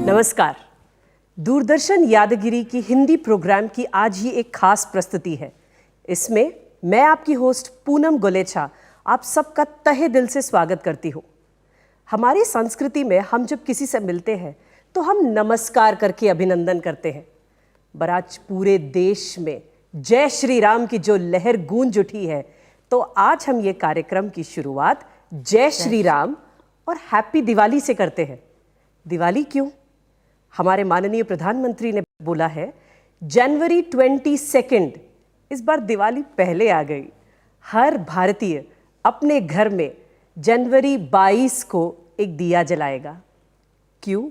नमस्कार। दूरदर्शन यादगिरी की हिंदी प्रोग्राम की आज ही एक खास प्रस्तुति है। इसमें मैं आपकी होस्ट पूनम गोलेचा आप सबका तहे दिल से स्वागत करती हूँ। हमारी संस्कृति में हम जब किसी से मिलते हैं तो हम नमस्कार करके अभिनंदन करते हैं। पर आज पूरे देश में जय श्री राम की जो लहर गूंज उठी है, तो आज हम ये कार्यक्रम की शुरुआत जय श्री राम और हैप्पी दिवाली से करते हैं। दिवाली क्यों? हमारे माननीय प्रधानमंत्री ने बोला है जनवरी 22 इस बार दिवाली पहले आ गई। हर भारतीय अपने घर में जनवरी 22 को एक दिया जलाएगा। क्यों?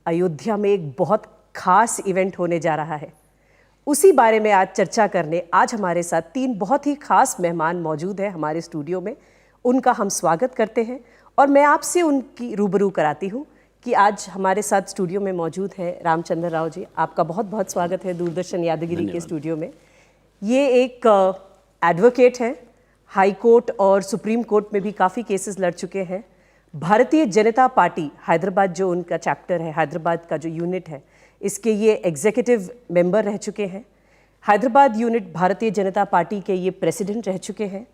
अयोध्या में एक बहुत खास इवेंट होने जा रहा है। उसी बारे में आज चर्चा करने आज हमारे साथ 3 बहुत ही खास मेहमान मौजूद हैं हमारे स्टूडियो में। उनका हम स्वागत करते हैं और मैं आपसे उनकी रूबरू कराती हूँ कि आज हमारे साथ स्टूडियो में मौजूद हैं रामचंद्र राव जी। आपका बहुत बहुत स्वागत है दूरदर्शन यादगिरी के स्टूडियो में। ये एक एडवोकेट हैं, हाई कोर्ट और सुप्रीम कोर्ट में भी काफ़ी केसेस लड़ चुके हैं। भारतीय जनता पार्टी हैदराबाद, जो उनका चैप्टर है, हैदराबाद का जो यूनिट है, इसके ये एग्जीक्यूटिव मेंबर रह चुके हैं। हैदराबाद यूनिट भारतीय जनता पार्टी के ये प्रेसिडेंट रह चुके हैं।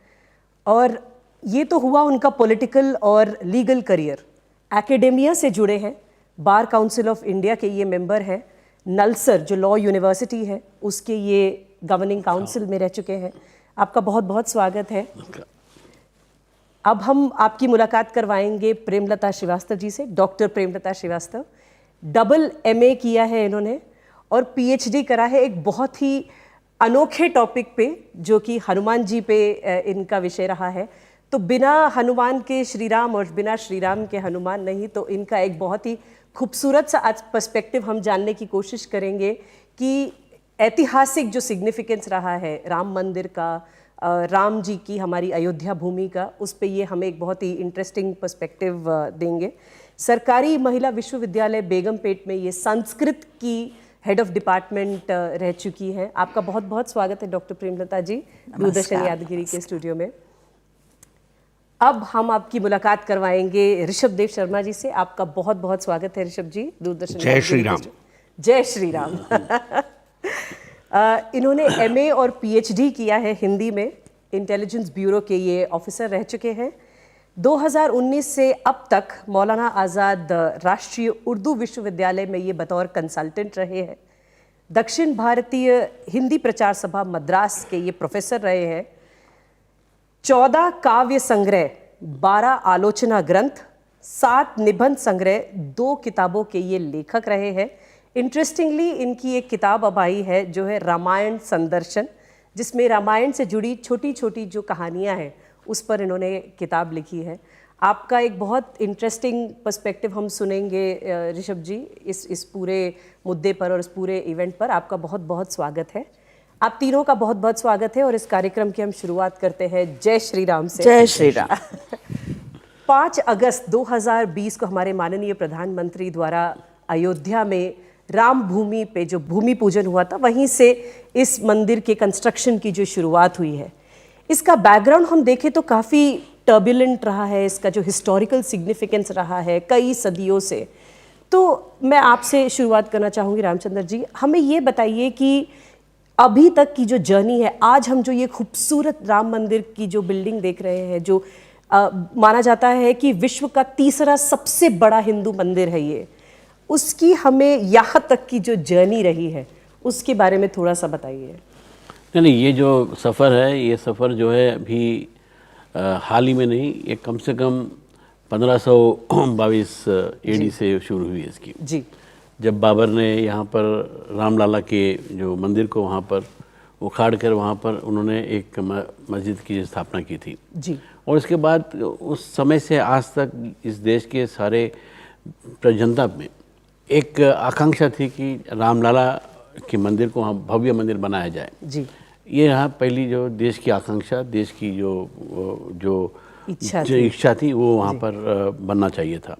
और ये तो हुआ उनका पॉलिटिकल और लीगल करियर। एकेडेमिया से जुड़े हैं, बार काउंसिल ऑफ इंडिया के ये मेंबर हैं। नलसर जो लॉ यूनिवर्सिटी है उसके ये गवर्निंग काउंसिल में रह चुके हैं। आपका बहुत बहुत स्वागत है। अब हम आपकी मुलाकात करवाएंगे प्रेमलता श्रीवास्तव जी से। Doctor Premlata Srivastava, double MA किया है इन्होंने और PhD करा है एक बहुत ही अनोखे टॉपिक पे, जो कि हनुमान जी पे इनका विषय रहा है। तो बिना हनुमान के श्री राम और बिना श्री राम के हनुमान नहीं। तो इनका एक बहुत ही खूबसूरत सा आज पर्सपेक्टिव हम जानने की कोशिश करेंगे कि ऐतिहासिक जो सिग्निफिकेंस रहा है राम मंदिर का, राम जी की हमारी अयोध्या भूमि का, उस पे ये हमें एक बहुत ही इंटरेस्टिंग पर्सपेक्टिव देंगे। सरकारी महिला विश्वविद्यालय बेगमपेट में ये संस्कृत की हेड ऑफ डिपार्टमेंट रह चुकी हैं। आपका बहुत बहुत स्वागत है डॉक्टर प्रेमलता जी दूरदर्शन यादगिरी के स्टूडियो में। अब हम आपकी मुलाकात करवाएंगे ऋषभ देव शर्मा जी से। आपका बहुत बहुत स्वागत है ऋषभ जी दूरदर्शन। जय श्री राम। जय श्री राम। इन्होंने MA और PhD किया है हिंदी में। इंटेलिजेंस ब्यूरो के ये ऑफिसर रह चुके हैं। 2019 से अब तक मौलाना आज़ाद राष्ट्रीय उर्दू विश्वविद्यालय में ये बतौर कंसल्टेंट रहे हैं। दक्षिण भारतीय हिंदी प्रचार सभा मद्रास के ये प्रोफेसर रहे हैं। 14 काव्य संग्रह, 12 आलोचना ग्रंथ, 7 निबंध संग्रह, 2 किताबों के ये लेखक रहे हैं। इंटरेस्टिंगली इनकी एक किताब अब आई है जो है रामायण संदर्शन, जिसमें रामायण से जुड़ी छोटी छोटी जो कहानियाँ हैं उस पर इन्होंने किताब लिखी है। आपका एक बहुत इंटरेस्टिंग पर्सपेक्टिव हम सुनेंगे ऋषभ जी इस पूरे मुद्दे पर और इस पूरे इवेंट पर। आपका बहुत बहुत स्वागत है। आप तीनों का बहुत बहुत स्वागत है और इस कार्यक्रम की हम शुरुआत करते हैं जय श्री राम से। जय श्री राम। 5 अगस्त 2020 को हमारे माननीय प्रधानमंत्री द्वारा अयोध्या में राम भूमि पे जो भूमि पूजन हुआ था, वहीं से इस मंदिर के कंस्ट्रक्शन की जो शुरुआत हुई है। इसका बैकग्राउंड हम देखें तो काफ़ी टर्बुलेंट रहा है। इसका जो हिस्टोरिकल सिग्निफिकेंस रहा है कई सदियों से। तो मैं आपसे शुरुआत करना चाहूँगी रामचंद्र जी, हमें ये बताइए कि अभी तक की जो जर्नी है, आज हम जो ये खूबसूरत राम मंदिर की जो बिल्डिंग देख रहे हैं, जो माना जाता है कि विश्व का 3रा सबसे बड़ा हिंदू मंदिर है ये, उसकी हमें यहाँ तक की जो जर्नी रही है उसके बारे में थोड़ा सा बताइए। नहीं, ये जो सफ़र है, ये सफ़र जो है अभी हाल ही में नहीं, ये कम से कम 1522 AD से शुरू हुई इसकी जी। जब बाबर ने यहाँ पर रामलला के जो मंदिर को वहाँ पर उखाड़ कर वहाँ पर उन्होंने एक मस्जिद की स्थापना की थी जी। और इसके बाद उस समय से आज तक इस देश के सारे जनता में एक आकांक्षा थी कि रामलला के मंदिर को वहाँ भव्य मंदिर बनाया जाए जी। ये यहाँ पहली जो देश की आकांक्षा, देश की जो इच्छा थी वो वहाँ पर बनना चाहिए था।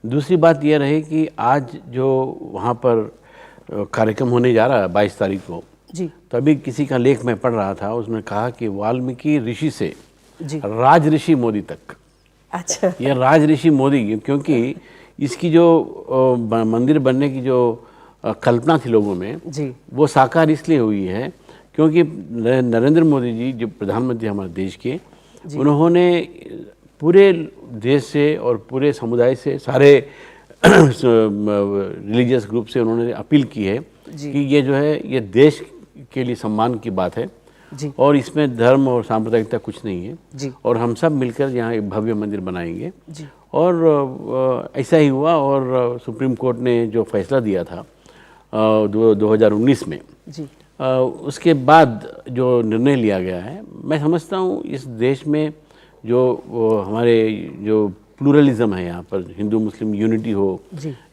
दूसरी बात यह रही कि आज जो वहाँ पर कार्यक्रम होने जा रहा है 22 तारीख को जी, तो अभी किसी का लेख मैं पढ़ रहा था, उसमें कहा कि वाल्मीकि ऋषि से राज ऋषि मोदी तक। अच्छा, ये राज ऋषि मोदी, क्योंकि इसकी जो मंदिर बनने की जो कल्पना थी लोगों में, जी, वो साकार इसलिए हुई है क्योंकि नरेंद्र मोदी जी जो प्रधानमंत्री हमारे देश के, उन्होंने पूरे देश से और पूरे समुदाय से, सारे रिलीजियस ग्रुप से उन्होंने अपील की है कि ये जो है ये देश के लिए सम्मान की बात है जी, और इसमें धर्म और सांप्रदायिकता कुछ नहीं है जी, और हम सब मिलकर यहाँ एक भव्य मंदिर बनाएंगे। जी, और ऐसा ही हुआ और सुप्रीम कोर्ट ने जो फैसला दिया था 2019 में, जी, उसके बाद जो निर्णय लिया गया है, मैं समझता हूँ इस देश में जो हमारे जो प्लूरलिज्म है, यहाँ पर हिंदू मुस्लिम यूनिटी हो,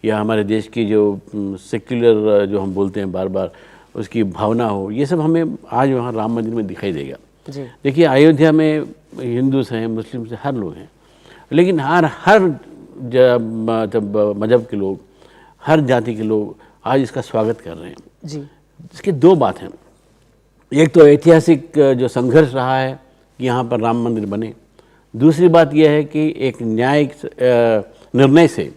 या हमारे देश की जो सेक्युलर जो हम बोलते हैं बार बार, उसकी भावना हो, ये सब हमें आज वहाँ राम मंदिर में दिखाई देगा। देखिए, अयोध्या में हिंदूस हैं, मुस्लिम्स हैं, हर लोग हैं, लेकिन हर मजहब के लोग, हर जाति के लोग आज इसका स्वागत कर रहे हैं। जी, इसकी दो बात हैं। एक तो ऐतिहासिक जो संघर्ष रहा है कि यहाँ पर राम मंदिर बने, दूसरी बात यह है कि एक न्यायिक निर्णय से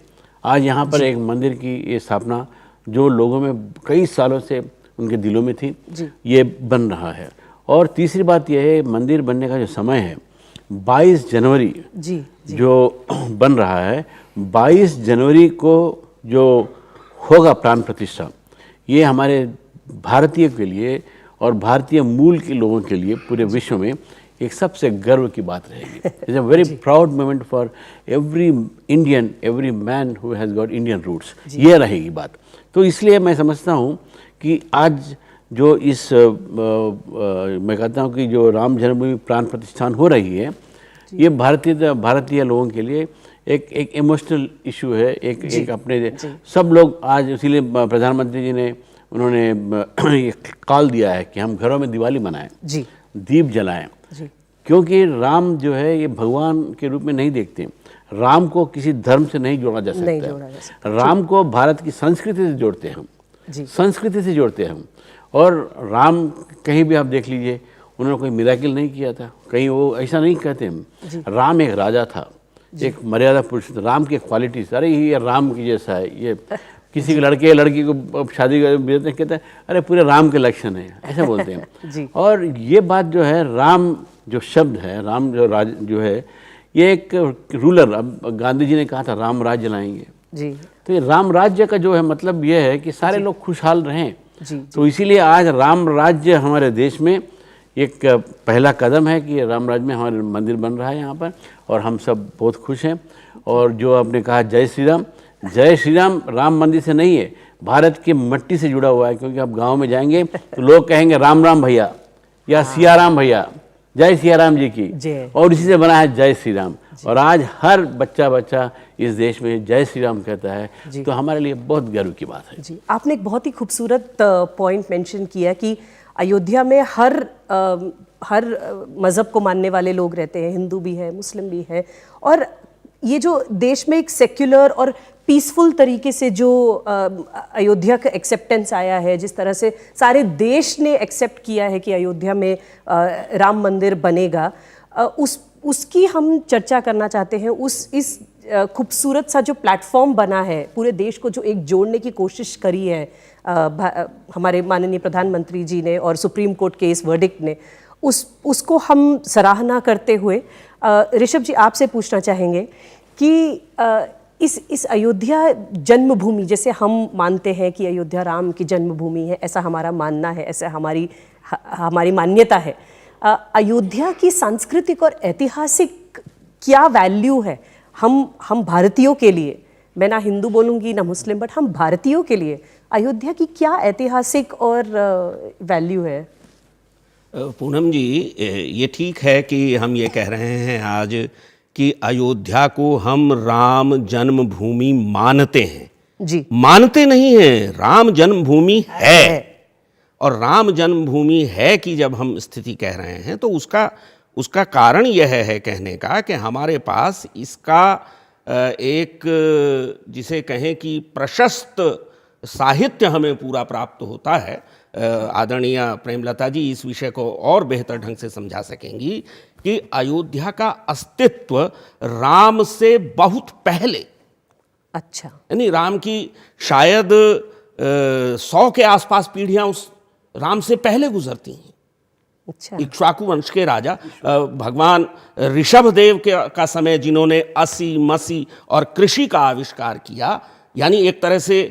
आज यहाँ पर एक मंदिर की ये स्थापना जो लोगों में कई सालों से उनके दिलों में थी, ये बन रहा है। और तीसरी बात यह है, मंदिर बनने का जो समय है 22 जनवरी जो बन रहा है, 22 जनवरी को जो होगा प्राण प्रतिष्ठा, ये हमारे भारतीय के लिए और भारतीय मूल के लोगों के लिए पूरे विश्व में एक सबसे गर्व की बात रहेगी। It's a very proud moment for every Indian, every man who has got Indian roots, ये रहेगी बात। तो इसलिए मैं समझता हूँ कि आज जो इस मैं कहता हूँ कि जो राम जन्मभूमि प्राण प्रतिष्ठान हो रही है, ये भारतीय लोगों के लिए एक इमोशनल इशू है, एक अपने सब लोग आज, इसीलिए प्रधानमंत्री जी ने उन्होंने कॉल दिया है कि हम घरों में दिवाली मनाएं, दीप जलाएं, क्योंकि राम जो है ये भगवान के रूप में नहीं देखते। राम को किसी धर्म से नहीं जोड़ा जा सकता। राम को भारत की संस्कृति से जोड़ते हैं हम, संस्कृति से जोड़ते हैं हम। और राम कहीं भी आप देख लीजिए, उन्होंने कोई मिराकिल नहीं किया था, कहीं वो ऐसा नहीं कहते हम। राम एक राजा था, एक मर्यादा पुरुष था। राम की क्वालिटीज, अरे ये राम की जैसा है, ये किसी के लड़के या लड़की को शादी कर कहते हैं अरे पूरे राम के लक्षण है, ऐसा बोलते हैं। और ये बात जो है, राम जो शब्द है, राम जो है, ये एक रूलर, अब गांधी जी ने कहा था राम राज्य लाएंगे, तो ये राम राज्य का जो है मतलब ये है कि सारे लोग खुशहाल रहें। तो इसीलिए आज राम राज्य हमारे देश में एक पहला कदम है कि राम राज्य में हमारे मंदिर बन रहा है यहाँ पर, और हम सब बहुत खुश हैं। और जो आपने कहा जय श्री राम, जय श्री राम राम मंदिर से नहीं है, भारत की मिट्टी से जुड़ा हुआ है। क्योंकि आप गांव में जाएंगे तो लोग कहेंगे राम राम भैया या सिया राम भैया, जय सिया राम जी की, और इसी से बना है जय श्री राम। और आज हर बच्चा इस देश में जय श्री राम कहता है, तो हमारे लिए बहुत गर्व की बात है। जी, आपने एक बहुत ही खूबसूरत पॉइंट मेंशन किया कि अयोध्या में हर मज़हब को मानने वाले लोग रहते हैं, हिंदू भी है, मुस्लिम भी है। और ये जो देश में एक सेक्युलर और पीसफुल तरीके से जो अयोध्या का एक्सेप्टेंस आया है, जिस तरह से सारे देश ने एक्सेप्ट किया है कि अयोध्या में राम मंदिर बनेगा, उसकी हम चर्चा करना चाहते हैं। इस खूबसूरत सा जो प्लेटफॉर्म बना है, पूरे देश को जो एक जोड़ने की कोशिश करी है हमारे माननीय प्रधानमंत्री जी ने और सुप्रीम कोर्ट के इस वर्डिक्ट ने, उसको हम सराहना करते हुए ऋषभ जी आपसे पूछना चाहेंगे कि इस अयोध्या जन्मभूमि, जैसे हम मानते हैं कि अयोध्या राम की जन्मभूमि है, ऐसा हमारा मानना है, ऐसा हमारी मान्यता है, अयोध्या की सांस्कृतिक और ऐतिहासिक क्या वैल्यू है हम भारतीयों के लिए? मैं ना हिंदू बोलूँगी ना मुस्लिम, बट हम भारतीयों के लिए अयोध्या की क्या ऐतिहासिक और वैल्यू है? पूनम जी, ये ठीक है कि हम ये कह रहे हैं आज कि अयोध्या को हम राम जन्मभूमि मानते हैं। जी, मानते नहीं हैं, राम जन्मभूमि है। और राम जन्मभूमि है कि जब हम स्थिति कह रहे हैं तो उसका कारण यह है कहने का कि हमारे पास इसका एक, जिसे कहें कि प्रशस्त साहित्य हमें पूरा प्राप्त होता है। आदरणीय प्रेमलता जी इस विषय को और बेहतर ढंग से समझा सकेंगी कि अयोध्या का अस्तित्व राम से बहुत पहले, अच्छा, यानी राम की शायद 100 के आसपास पीढ़ियां उस राम से पहले गुजरती हैं। अच्छा, इक्ष्वाकु वंश के राजा भगवान ऋषभदेव का समय, जिन्होंने असी मसी और कृषि का आविष्कार किया, यानी एक तरह से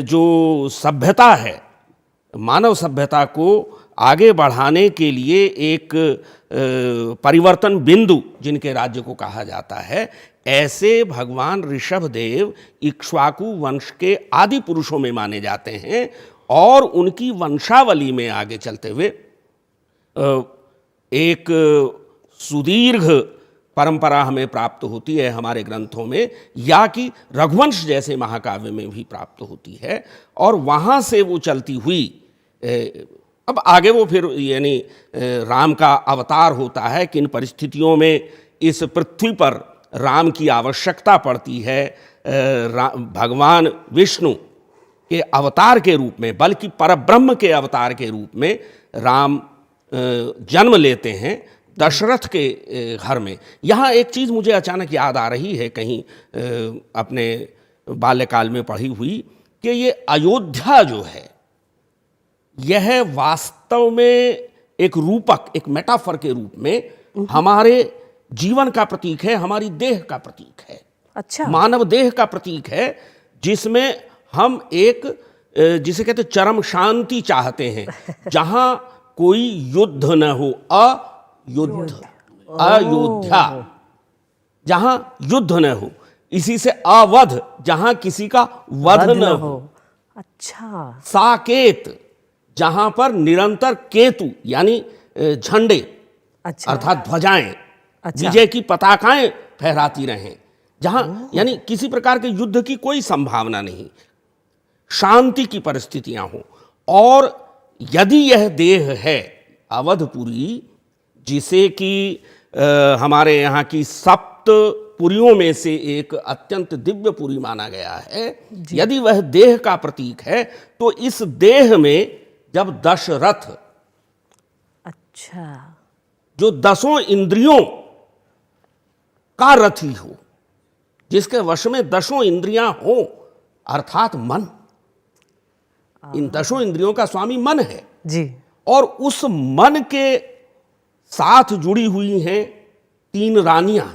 जो सभ्यता है, मानव सभ्यता को आगे बढ़ाने के लिए एक परिवर्तन बिंदु जिनके राज्य को कहा जाता है, ऐसे भगवान ऋषभदेव इक्ष्वाकु वंश के आदि पुरुषों में माने जाते हैं। और उनकी वंशावली में आगे चलते हुए एक सुदीर्घ परंपरा हमें प्राप्त होती है हमारे ग्रंथों में, या कि रघुवंश जैसे महाकाव्य में भी प्राप्त होती है। और वहाँ से वो चलती हुई अब आगे वो फिर यानी राम का अवतार होता है, किन परिस्थितियों में इस पृथ्वी पर राम की आवश्यकता पड़ती है। भगवान विष्णु के अवतार के रूप में, बल्कि परब्रह्म के अवतार के रूप में राम जन्म लेते हैं दशरथ के घर में। यहाँ एक चीज़ मुझे अचानक याद आ रही है, कहीं अपने बाल्यकाल में पढ़ी हुई, कि ये अयोध्या जो है यह वास्तव में एक रूपक, एक मेटाफर के रूप में हमारे जीवन का प्रतीक है, हमारी देह का प्रतीक है। अच्छा, मानव देह का प्रतीक है, जिसमें हम एक जिसे कहते चरम शांति चाहते हैं, जहां कोई युद्ध न हो, अयोध्या जहां युद्ध न हो, इसी से अवध, जहां किसी का वध न हो। अच्छा, साकेत, जहां पर निरंतर केतु यानी झंडे, अच्छा, अर्थात ध्वजाएं, अच्छा, विजय की पताकाएं फहराती रहें, जहां यानी किसी प्रकार के युद्ध की कोई संभावना नहीं, शांति की परिस्थितियां हो। और यदि यह देह है अवधपुरी, जिसे कि हमारे यहाँ की सप्त पुरियों में से एक अत्यंत दिव्य पुरी माना गया है, यदि वह देह का प्रतीक है, तो इस देह में जब दशरथ, अच्छा, जो 10 इंद्रियों का रथी हो, जिसके वश में 10 इंद्रियां हो, अर्थात मन, इन 10 इंद्रियों का स्वामी मन है जी, और उस मन के साथ जुड़ी हुई हैं 3 रानियां,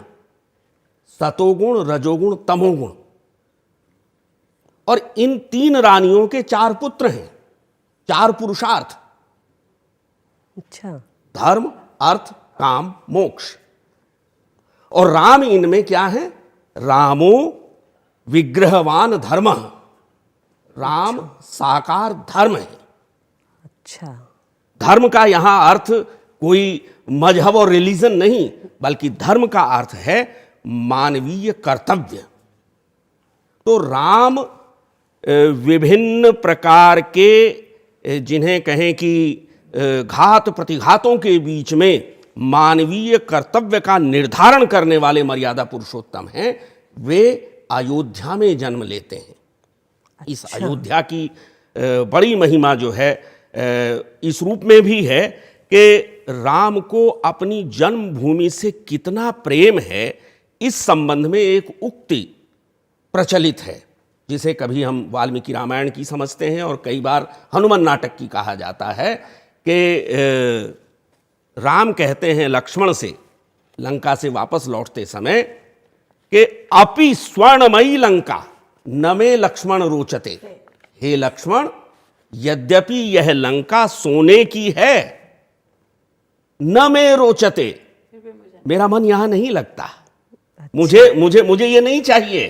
सतोगुण, रजोगुण, तमोगुण। और इन 3 रानियों के 4 पुत्र हैं, 4 पुरुषार्थ, अच्छा, धर्म, अर्थ, काम, मोक्ष। और राम इनमें क्या है? रामो विग्रहवान धर्म, राम साकार धर्म है। अच्छा, धर्म का यहां अर्थ कोई मजहब और रिलीजन नहीं, बल्कि धर्म का अर्थ है मानवीय कर्तव्य। तो राम विभिन्न प्रकार के जिन्हें कहें कि घात प्रतिघातों के बीच में मानवीय कर्तव्य का निर्धारण करने वाले मर्यादा पुरुषोत्तम हैं। वे अयोध्या में जन्म लेते हैं। इस अयोध्या की बड़ी महिमा जो है इस रूप में भी है कि राम को अपनी जन्मभूमि से कितना प्रेम है, इस संबंध में एक उक्ति प्रचलित है, जिसे कभी हम वाल्मीकि रामायण की समझते हैं और कई बार हनुमान नाटक की कहा जाता है कि राम कहते हैं लक्ष्मण से लंका से वापस लौटते समय कि अपि स्वर्णमयी लंका न मे लक्ष्मण रोचते। हे लक्ष्मण, यद्यपि यह लंका सोने की है, न मे रोचते, मेरा मन यहां नहीं लगता, मुझे ये नहीं चाहिए।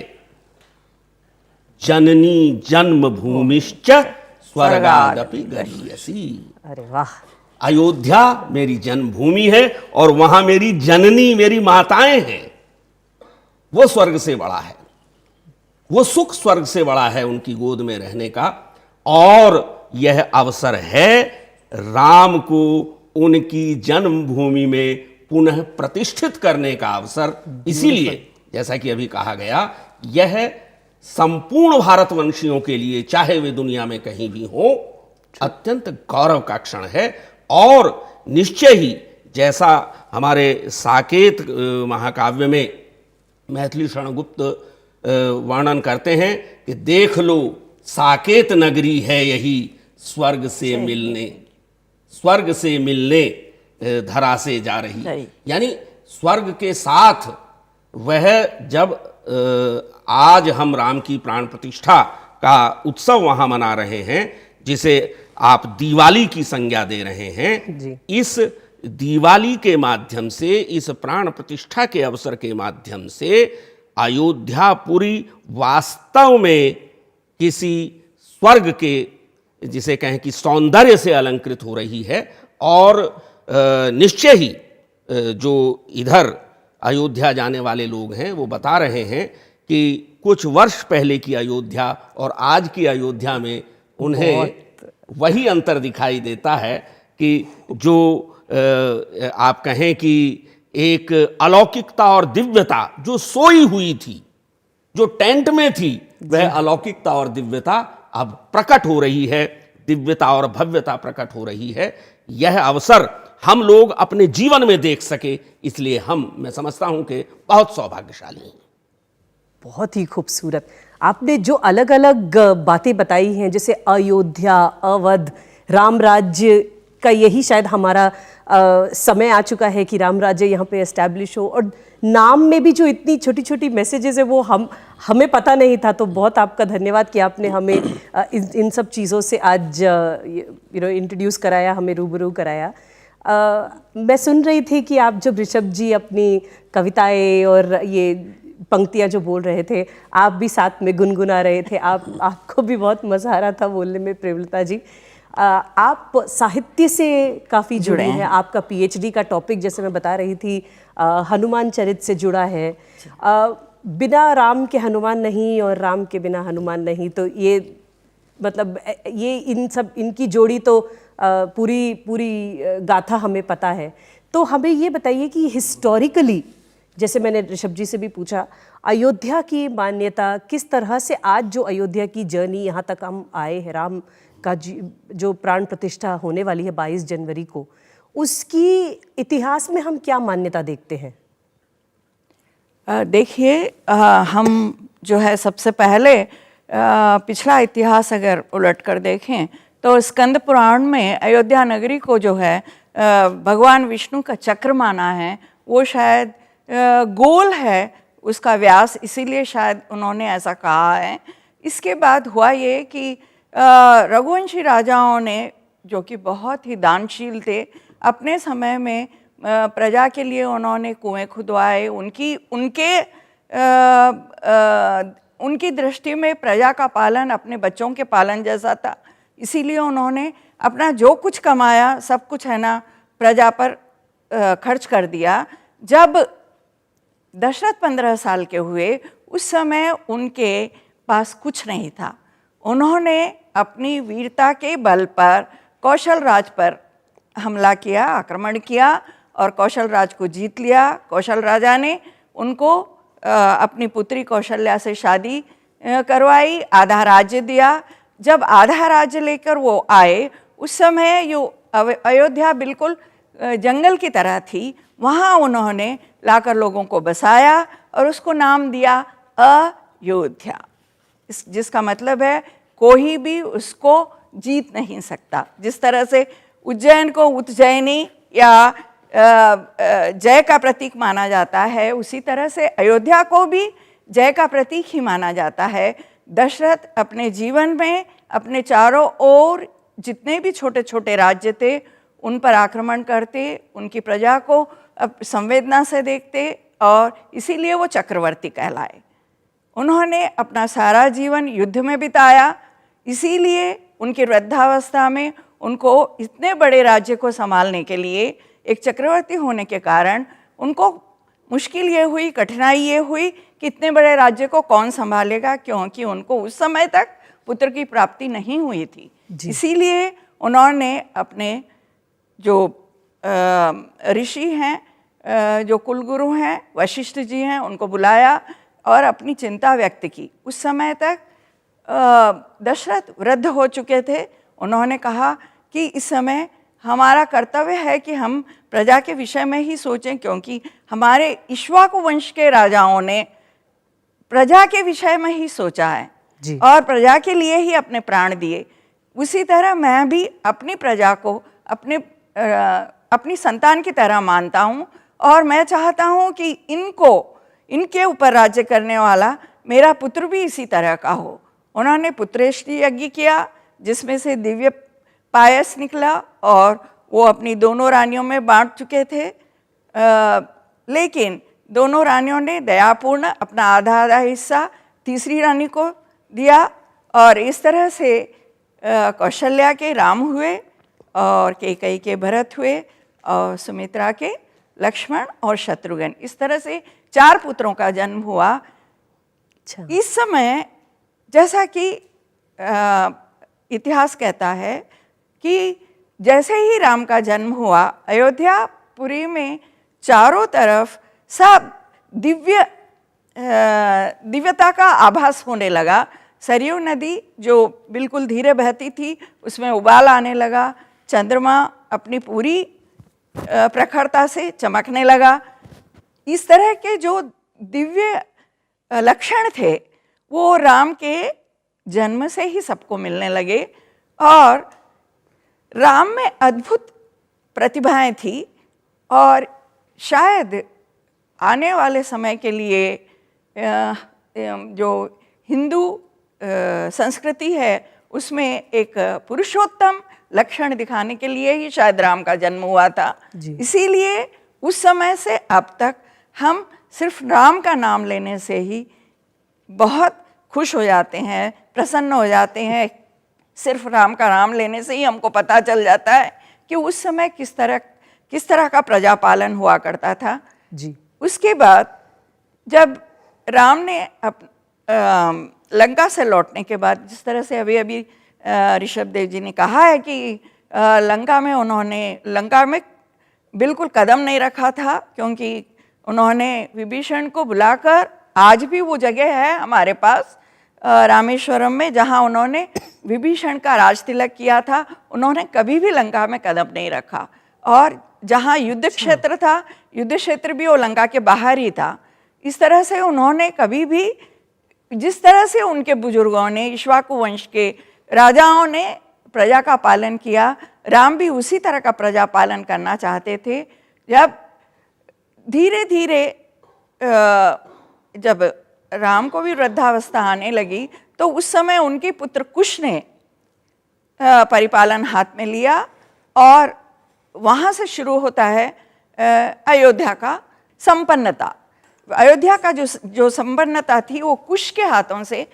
जननी जन्मभूमिश्च स्वर्गादपि गरीयसी। अरे वाह, अयोध्या मेरी जन्मभूमि है और वहां मेरी जननी, मेरी माताएं हैं। वो स्वर्ग से बड़ा है, वो सुख स्वर्ग से बड़ा है उनकी गोद में रहने का। और यह अवसर है राम को उनकी जन्मभूमि में पुनः प्रतिष्ठित करने का अवसर। इसीलिए जैसा कि अभी कहा गया, यह संपूर्ण भारतवंशियों के लिए, चाहे वे दुनिया में कहीं भी हो, अत्यंत गौरव का क्षण है। और निश्चय ही जैसा हमारे साकेत महाकाव्य में मैथिली शरणगुप्त वर्णन करते हैं कि देख लो साकेत नगरी है यही स्वर्ग से मिलने धरा से जा रही। यानी स्वर्ग के साथ वह जब आज हम राम की प्राण प्रतिष्ठा का उत्सव वहां मना रहे हैं, जिसे आप दिवाली की संज्ञा दे रहे हैं जी। इस दिवाली के माध्यम से, इस प्राण प्रतिष्ठा के अवसर के माध्यम से अयोध्यापुरी वास्तव में किसी स्वर्ग के, जिसे कहें कि सौंदर्य से अलंकृत हो रही है। और निश्चय ही जो इधर अयोध्या जाने वाले लोग हैं वो बता रहे हैं कि कुछ वर्ष पहले की अयोध्या और आज की अयोध्या में उन्हें वही अंतर दिखाई देता है कि जो आप कहें कि एक अलौकिकता और दिव्यता जो सोई हुई थी, जो टेंट में थी, वह अलौकिकता और दिव्यता अब प्रकट हो रही है, दिव्यता और भव्यता प्रकट हो रही है। यह अवसर हम लोग अपने जीवन में देख सके, इसलिए मैं समझता हूं कि बहुत सौभाग्यशाली हैं। बहुत ही खूबसूरत। आपने जो अलग अलग बातें बताई हैं, जैसे अयोध्या, अवध, राम राज्य का, यही शायद हमारा समय आ चुका है कि राम राज्य यहाँ पे एस्टैब्लिश हो। और नाम में भी जो इतनी छोटी छोटी मैसेजेस है वो हमें पता नहीं था। तो बहुत आपका धन्यवाद कि आपने हमें इन सब चीज़ों से आज इंट्रोड्यूस कराया, हमें रूबरू कराया। मैं सुन रही थी कि आप जब ऋषभ जी अपनी कविताएं और ये पंक्तियां जो बोल रहे थे, आप भी साथ में गुनगुना रहे थे। आपको भी बहुत मज़ा आ रहा था बोलने में। प्रेमलता जी, आप साहित्य से काफ़ी जुड़े हैं। आपका पीएचडी का टॉपिक, जैसे मैं बता रही थी, हनुमान चरित से जुड़ा है। बिना राम के हनुमान नहीं और राम के बिना हनुमान नहीं। तो ये मतलब ये इनकी जोड़ी तो पूरी गाथा हमें पता है। तो हमें ये बताइए कि हिस्टोरिकली, जैसे मैंने ऋषभ जी से भी पूछा, अयोध्या की मान्यता किस तरह से आज जो अयोध्या की जर्नी यहाँ तक हम आए हैं, राम का जो प्राण प्रतिष्ठा होने वाली है 22 जनवरी को, उसकी इतिहास में हम क्या मान्यता देखते हैं? देखिए, हम जो है सबसे पहले पिछला इतिहास अगर उलट कर देखें तो स्कंद पुराण में अयोध्या नगरी को जो है भगवान विष्णु का चक्र माना है। वो शायद गोल है उसका व्यास, इसीलिए शायद उन्होंने ऐसा कहा है। इसके बाद हुआ ये कि रघुवंशी राजाओं ने, जो कि बहुत ही दानशील थे, अपने समय में प्रजा के लिए उन्होंने कुएं खुदवाए। उनकी दृष्टि में प्रजा का पालन अपने बच्चों के पालन जैसा था, इसीलिए उन्होंने अपना जो कुछ कमाया सब कुछ है ना प्रजा पर खर्च कर दिया। जब दशरथ 15 साल के हुए, उस समय उनके पास कुछ नहीं था। उन्होंने अपनी वीरता के बल पर कौशल राज पर हमला किया, आक्रमण किया और कौशल राज को जीत लिया। कौशल राजा ने उनको अपनी पुत्री कौशल्या से शादी करवाई, आधा राज्य दिया। जब आधा राज्य लेकर वो आए, उस समय यो अयोध्या बिल्कुल जंगल की तरह थी। वहाँ उन्होंने लाकर लोगों को बसाया और उसको नाम दिया अयोध्या, जिसका मतलब है कोई भी उसको जीत नहीं सकता। जिस तरह से उज्जैन को उज्जैनी या जय का प्रतीक माना जाता है, उसी तरह से अयोध्या को भी जय का प्रतीक ही माना जाता है। दशरथ अपने जीवन में अपने चारों ओर जितने भी छोटे छोटे राज्य थे उन पर आक्रमण करते, उनकी प्रजा को संवेदना से देखते और इसीलिए वो चक्रवर्ती कहलाए। उन्होंने अपना सारा जीवन युद्ध में बिताया, इसीलिए उनकी वृद्धावस्था में उनको इतने बड़े राज्य को संभालने के लिए, एक चक्रवर्ती होने के कारण उनको मुश्किल ये हुई, कठिनाई ये हुई कि इतने बड़े राज्य को कौन संभालेगा, क्योंकि उनको उस समय तक पुत्र की प्राप्ति नहीं हुई थी। इसीलिए उन्होंने अपने जो ऋषि हैं, जो कुलगुरु हैं, वशिष्ठ जी हैं, उनको बुलाया और अपनी चिंता व्यक्त की। उस समय तक दशरथ वृद्ध हो चुके थे। उन्होंने कहा कि इस समय हमारा कर्तव्य है कि हम प्रजा के विषय में ही सोचें, क्योंकि हमारे इक्ष्वाकु वंश के राजाओं ने प्रजा के विषय में ही सोचा है जी। और प्रजा के लिए ही अपने प्राण दिए। उसी तरह मैं भी अपनी प्रजा को अपनी संतान की तरह मानता हूँ और मैं चाहता हूँ कि इनके ऊपर राज्य करने वाला मेरा पुत्र भी इसी तरह का हो। उन्होंने पुत्रेष्टि यज्ञ किया जिसमें से दिव्य पायस निकला और वो अपनी दोनों रानियों में बांट चुके थे, लेकिन दोनों रानियों ने दयापूर्ण अपना आधा आधा हिस्सा तीसरी रानी को दिया और इस तरह से कौशल्या के राम हुए और कैकेयी के भरत हुए और सुमित्रा के लक्ष्मण और शत्रुघ्न। इस तरह से 4 पुत्रों का जन्म हुआ। अच्छा। इस समय जैसा कि इतिहास कहता है कि जैसे ही राम का जन्म हुआ, अयोध्यापुरी में चारों तरफ सब दिव्यता का आभास होने लगा। सरयू नदी जो बिल्कुल धीरे बहती थी उसमें उबाल आने लगा, चंद्रमा अपनी पूरी प्रखरता से चमकने लगा। इस तरह के जो दिव्य लक्षण थे वो राम के जन्म से ही सबको मिलने लगे और राम में अद्भुत प्रतिभाएं थी और शायद आने वाले समय के लिए जो हिंदू संस्कृति है उसमें एक पुरुषोत्तम लक्षण दिखाने के लिए ही शायद राम का जन्म हुआ था। इसीलिए उस समय से अब तक हम सिर्फ राम का नाम लेने से ही बहुत खुश हो जाते हैं, प्रसन्न हो जाते हैं। सिर्फ राम का नाम लेने से ही हमको पता चल जाता है कि उस समय किस तरह का प्रजापालन हुआ करता था। जी। उसके बाद जब राम ने लंका से लौटने के बाद, जिस तरह से अभी अभी ऋषभ देव जी ने कहा है कि लंका में बिल्कुल कदम नहीं रखा था, क्योंकि उन्होंने विभीषण को बुलाकर, आज भी वो जगह है हमारे पास रामेश्वरम में जहाँ उन्होंने विभीषण का राज तिलक किया था, उन्होंने कभी भी लंका में कदम नहीं रखा। और जहाँ युद्ध क्षेत्र था, युद्ध क्षेत्र भी वो लंका के बाहर ही था। इस तरह से उन्होंने कभी भी, जिस तरह से उनके बुजुर्गों ने, इक्ष्वाकु वंश के राजाओं ने प्रजा का पालन किया, राम भी उसी तरह का प्रजा पालन करना चाहते थे। जब धीरे धीरे जब राम को भी वृद्धावस्था आने लगी तो उस समय उनके पुत्र कुश ने परिपालन हाथ में लिया और वहाँ से शुरू होता है अयोध्या का संपन्नता। अयोध्या का जो संपन्नता थी वो कुश के हाथों से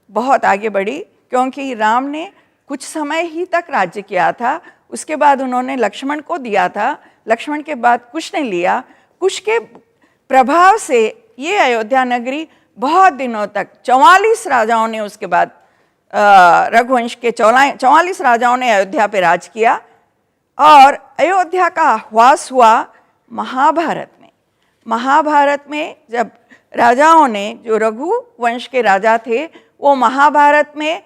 बहुत आगे बढ़ी, क्योंकि राम ने कुछ समय ही तक राज्य किया था। उसके बाद उन्होंने लक्ष्मण को दिया था, लक्ष्मण के बाद कुश ने लिया। कुश के प्रभाव से ये अयोध्या नगरी बहुत दिनों तक 44 राजाओं ने, उसके बाद रघुवंश के 44 राजाओं ने अयोध्या पे राज किया और अयोध्या का आह्वास हुआ महाभारत में। महाभारत में जब राजाओं ने, जो रघुवंश के राजा थे, वो महाभारत में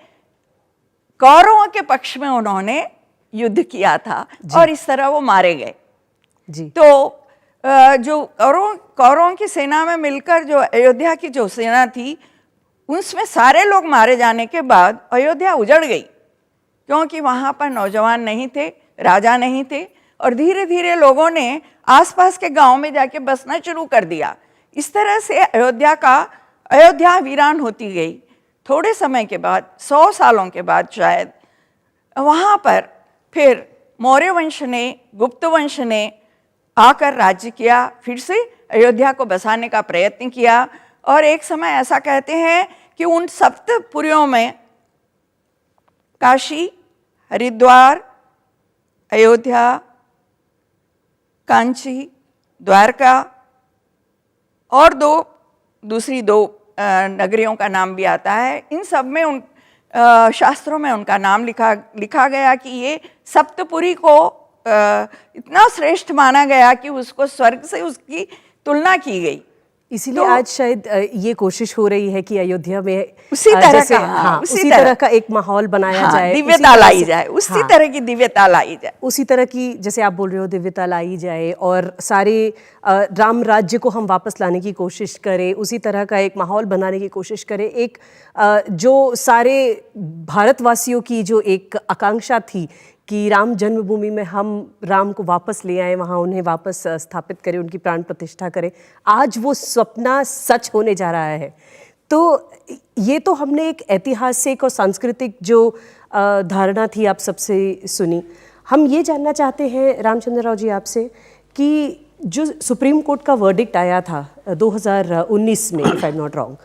कौरवों के पक्ष में उन्होंने युद्ध किया था और इस तरह वो मारे गए। जी। तो जो कौरवों की सेना में मिलकर जो अयोध्या की जो सेना थी, उसमें सारे लोग मारे जाने के बाद अयोध्या उजड़ गई, क्योंकि वहाँ पर नौजवान नहीं थे, राजा नहीं थे और धीरे धीरे लोगों ने आसपास के गांव में जाके बसना शुरू कर दिया। इस तरह से अयोध्या वीरान होती गई। थोड़े समय के बाद, 100 सालों के बाद शायद, वहाँ पर फिर मौर्य वंश ने, गुप्त वंश ने आकर राज्य किया, फिर से अयोध्या को बसाने का प्रयत्न किया। और एक समय ऐसा कहते हैं कि उन सप्तपुरियों में काशी, हरिद्वार, अयोध्या, कांची, द्वारका और दूसरी दो नगरियों का नाम भी आता है। इन सब में शास्त्रों में उनका नाम लिखा गया कि ये सप्तपुरी को इतना श्रेष्ठ माना गया कि उसको स्वर्ग से उसकी तुलना की गई। इसीलिए आज शायद ये कोशिश हो रही है कि अयोध्या में उसी तरह जैसे, का, हाँ, उसी उसी तरह तरह का एक माहौल बनाया जाए, उसी दिव्यता तरह लाई से- जाए, उसी हाँ, तरह की दिव्यता लाई जाए। उसी तरह की, जैसे आप बोल रहे हो, दिव्यता लाई जाए और सारे राम राज्य को हम वापस लाने की कोशिश करें, उसी तरह का एक माहौल बनाने की कोशिश करें। एक जो सारे भारतवासियों की जो एक आकांक्षा थी कि राम जन्मभूमि में हम राम को वापस ले आए, वहाँ उन्हें वापस स्थापित करें, उनकी प्राण प्रतिष्ठा करें, आज वो सपना सच होने जा रहा है। तो ये तो हमने एक ऐतिहासिक और सांस्कृतिक जो धारणा थी आप सबसे सुनी। हम ये जानना चाहते हैं रामचंद्र राव जी आपसे कि जो सुप्रीम कोर्ट का वर्डिक्ट आया था 2019 में, if I am not wrong,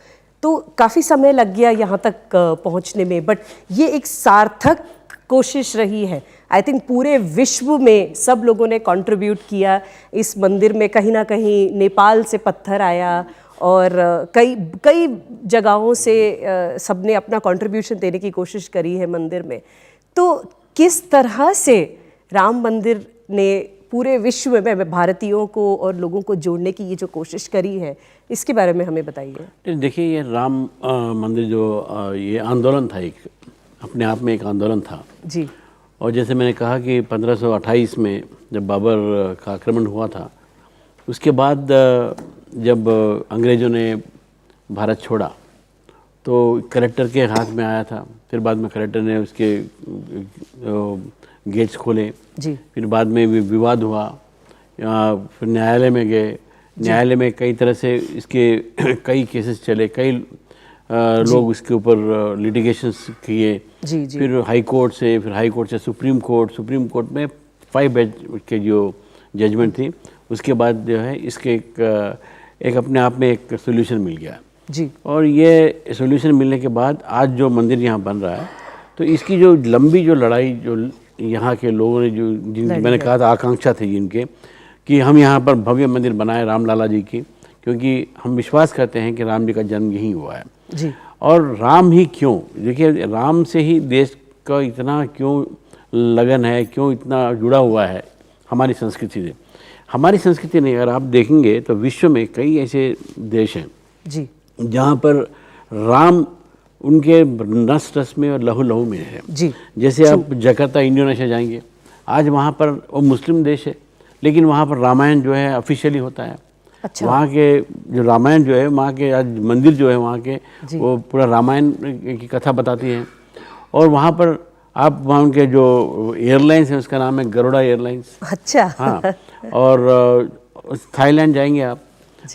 तो काफ़ी समय लग गया यहाँ तक पहुँचने में, बट ये एक सार्थक कोशिश रही है। आई थिंक पूरे विश्व में सब लोगों ने कंट्रीब्यूट किया इस मंदिर में। कहीं ना कहीं नेपाल से पत्थर आया और कई जगहों से सबने अपना कंट्रीब्यूशन देने की कोशिश करी है मंदिर में। तो किस तरह से राम मंदिर ने पूरे विश्व में भारतीयों को और लोगों को जोड़ने की ये जो कोशिश करी है, इसके बारे में हमें बताइए। देखिए, ये राम मंदिर जो ये आंदोलन था, एक अपने आप में एक आंदोलन था जी। और जैसे मैंने कहा कि 1528 में जब बाबर का आक्रमण हुआ था, उसके बाद जब अंग्रेज़ों ने भारत छोड़ा तो कलेक्टर के हाथ में आया था। फिर बाद में कलेक्टर ने उसके गेट्स खोले जी। फिर बाद में विवाद हुआ, फिर न्यायालय में गए। न्यायालय में कई तरह से इसके कई केसेस चले, कई लोग इसके ऊपर लिटिगेशंस किए। जी जी। फिर हाई कोर्ट से सुप्रीम कोर्ट में 5 बेंच के जो जजमेंट थी, उसके बाद जो है इसके एक अपने आप में एक सोल्यूशन मिल गया जी। और ये सोल्यूशन मिलने के बाद आज जो मंदिर यहाँ बन रहा है, तो इसकी जो लंबी जो लड़ाई जो यहाँ के लोगों ने जो जिनकी मैंने कहा था आकांक्षा थी जिनके कि हम यहाँ पर भव्य मंदिर बनाए रामलला जी की, क्योंकि हम विश्वास करते हैं कि राम जी का जन्म यहीं हुआ है जी। और राम ही क्यों, देखिए राम से ही देश का इतना क्यों लगन है, क्यों इतना जुड़ा हुआ है हमारी संस्कृति से। हमारी संस्कृति नहीं, अगर आप देखेंगे तो विश्व में कई ऐसे देश हैं जी। जहाँ पर राम उनके नस रस में और लहू लहू में है। जी। जैसे आप जकार्ता इंडोनेशिया जाएंगे, आज वहाँ पर वो मुस्लिम देश है लेकिन वहाँ पर रामायण जो है ऑफिशियली होता है। अच्छा। वहाँ के जो रामायण जो है, वहाँ के आज मंदिर जो है वहाँ के, वो पूरा रामायण की कथा बताती है। और वहाँ पर आप वहाँ उनके जो एयरलाइंस है उसका नाम है गरुड़ा एयरलाइंस। अच्छा। हाँ, और थाईलैंड जाएंगे आप,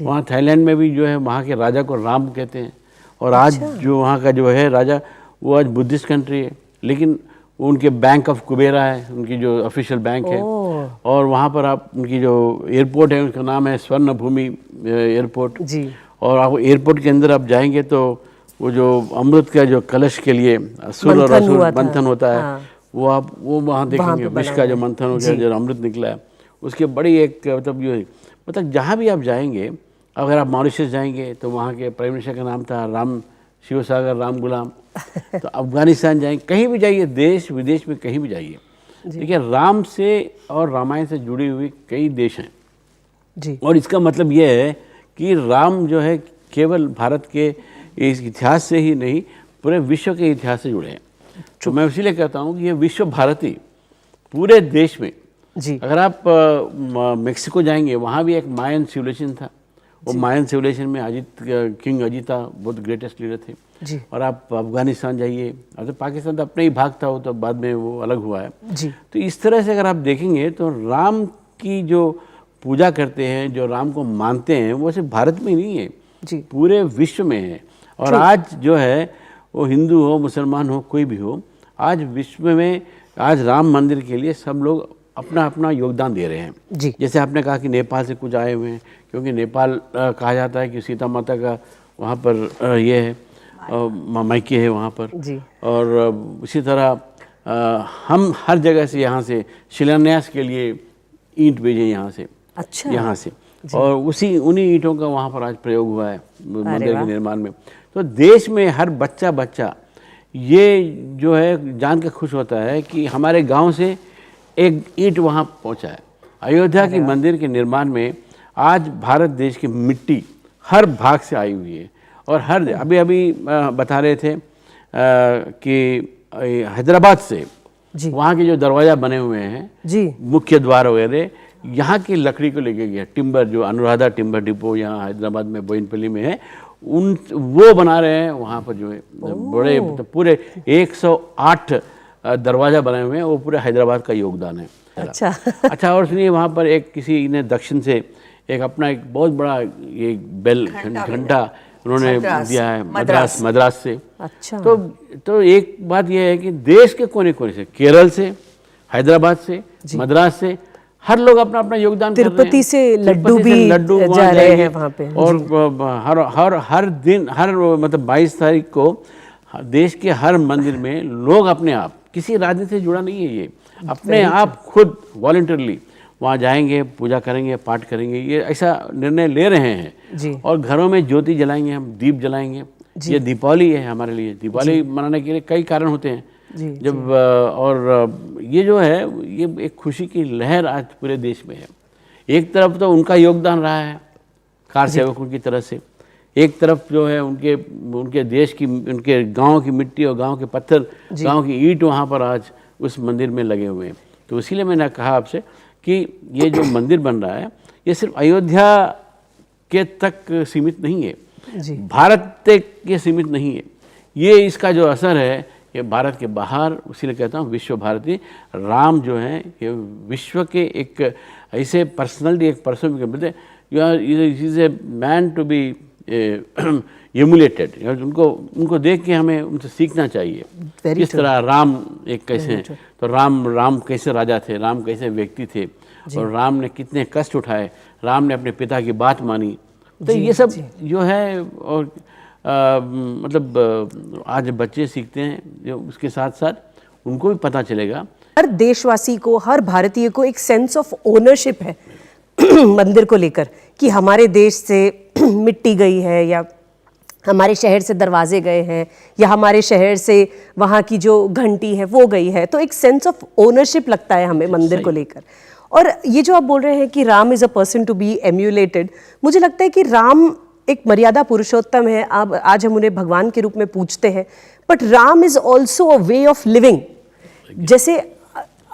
वहाँ थाईलैंड में भी जो है वहाँ के राजा को राम कहते हैं। और आज जो वहाँ का जो है राजा, वो आज बुद्धिस्ट कंट्री है लेकिन उनके बैंक ऑफ कुबेरा है, उनकी जो ऑफिशियल बैंक है। और वहाँ पर आप उनकी जो एयरपोर्ट है उसका नाम है स्वर्ण भूमि एयरपोर्ट जी। और आप एयरपोर्ट के अंदर आप जाएंगे तो वो जो अमृत का जो कलश के लिए असुर और असुर मंथन होता है, वो आप वो वहाँ देखेंगे, विष का जो मंथन हो गया, जो अमृत निकला है उसके बड़ी एक मतलब जहाँ भी आप जाएंगे, अगर आप मॉरिशस जाएंगे तो वहाँ के प्राइम मिनिस्टर का नाम था राम शिवसागर राम गुलाम। तो अफगानिस्तान जाएंगे, कहीं भी जाइए, देश विदेश में कहीं भी जाइए, देखिए राम से और रामायण से जुड़ी हुई कई देश हैं जी। और इसका मतलब ये है कि राम जो है केवल भारत के इस इतिहास से ही नहीं, पूरे विश्व के इतिहास से जुड़े हैं। तो मैं इसीलिए कहता हूँ कि ये विश्व भारती पूरे देश में जी। अगर आप मेक्सिको जाएंगे, वहाँ भी एक मायन सिविलाइजेशन था। वो मायन सिविलाइजेशन में किंग अजीता बहुत ग्रेटेस्ट लीडर थे जी। और आप अफगानिस्तान जाइए, अब तो पाकिस्तान तो अपना ही भाग था, वो तो बाद में वो अलग हुआ है जी। तो इस तरह से अगर आप देखेंगे तो राम की जो पूजा करते हैं, जो राम को मानते हैं, वो सिर्फ भारत में नहीं है जी, पूरे विश्व में है। और आज जो है वो हिंदू हो मुसलमान हो कोई भी हो, आज विश्व में आज राम मंदिर के लिए सब लोग अपना अपना योगदान दे रहे हैं जी। जैसे आपने कहा कि नेपाल से कुछ आए हुए हैं, क्योंकि नेपाल कहा जाता है कि सीता माता का वहाँ पर ये है मायके है वहाँ पर जी। और इसी तरह हम हर जगह से यहाँ से शिलान्यास के लिए ईंट भेजे यहाँ से। अच्छा। यहाँ से और उन्हीं ईंटों का वहाँ पर आज प्रयोग हुआ है मंदिर के निर्माण में। तो देश में हर बच्चा ये जो है जान के खुश होता है कि हमारे गांव से एक ईंट वहाँ पहुँचा है। अयोध्या के मंदिर के निर्माण में आज भारत देश की मिट्टी हर भाग से आई हुई है। और हर अभी अभी बता रहे थे कि हैदराबाद से जी वहाँ के जो दरवाजा बने हुए हैं जी मुख्य द्वार वगैरह, यहाँ की लकड़ी को लेके गया टिम्बर, जो अनुराधा टिम्बर डिपो यहाँ हैदराबाद में बोयिनपल्ली में है, उन वो बना रहे हैं वहाँ पर जो है बड़े पूरे 108 दरवाजा बनाए हुए हैं, वो पूरे हैदराबाद का योगदान है। अच्छा अच्छा, और सुनिए वहाँ पर एक किसी ने दक्षिण से एक अपना एक बहुत बड़ा ये बेल घंटा उन्होंने दिया है मद्रास से। अच्छा, तो एक बात यह है कि देश के कोने कोने से, केरल से, हैदराबाद से, मद्रास से, हर लोग अपना अपना योगदान कर रहे हैं। तिरुपति से लड्डू तिरुपति से भी लड्डू जा वहाँ रहे जाएंगे। हैं वहाँ पे। और हर दिन मतलब 22 तारीख को देश के हर मंदिर में लोग अपने आप, किसी राजनीति से जुड़ा नहीं है ये, अपने आप खुद वॉलंटियरली वहाँ जाएंगे, पूजा करेंगे, पाठ करेंगे, ये ऐसा निर्णय ले रहे हैं। जी। और घरों में ज्योति जलाएंगे, हम दीप जलाएंगे। ये दीपावली है हमारे लिए। दीपावली मनाने के लिए कई कारण होते हैं। जी, जब और ये जो है ये एक खुशी की लहर आज पूरे देश में है। एक तरफ तो उनका योगदान रहा है कार सेवकों की तरफ से, एक तरफ जो है उनके देश की, उनके गांव की मिट्टी और गांव के पत्थर, गांव की ईंट वहाँ पर आज उस मंदिर में लगे हुए हैं। तो इसीलिए मैंने कहा आपसे कि ये जो मंदिर बन रहा है ये सिर्फ अयोध्या के तक सीमित नहीं है, भारत तक ये सीमित नहीं है। ये इसका जो असर है ये भारत के बाहर, इसीलिए कहता हूँ विश्व भारती। राम जो है ये विश्व के एक ऐसे पर्सनलिटी, एक पर्सन के बदले is a man to be emulated. उनको देख के हमें उनसे सीखना चाहिए। किस तरह राम एक कैसे हैं, तो राम कैसे राजा थे, राम कैसे व्यक्ति थे, और राम ने कितने कष्ट उठाए, राम ने अपने पिता की बात मानी। तो ये सब जो है, और मतलब आज बच्चे सीखते हैं, जो उसके साथ साथ उनको भी पता चलेगा। हर देशवासी को, हर भारतीय को एक सेंस ऑफ ओनरशिप है मंदिर को लेकर, कि हमारे देश से मिट्टी गई है, या हमारे शहर से दरवाजे गए हैं, या हमारे शहर से वहाँ की जो घंटी है वो गई है। तो एक सेंस ऑफ ओनरशिप लगता है हमें मंदिर को लेकर। और ये जो आप बोल रहे हैं कि Ram is a person to be emulated, मुझे लगता है कि राम एक मर्यादा पुरुषोत्तम है। अब आज हम उन्हें भगवान के रूप में पूजते हैं, but Ram is also a way of living. जैसे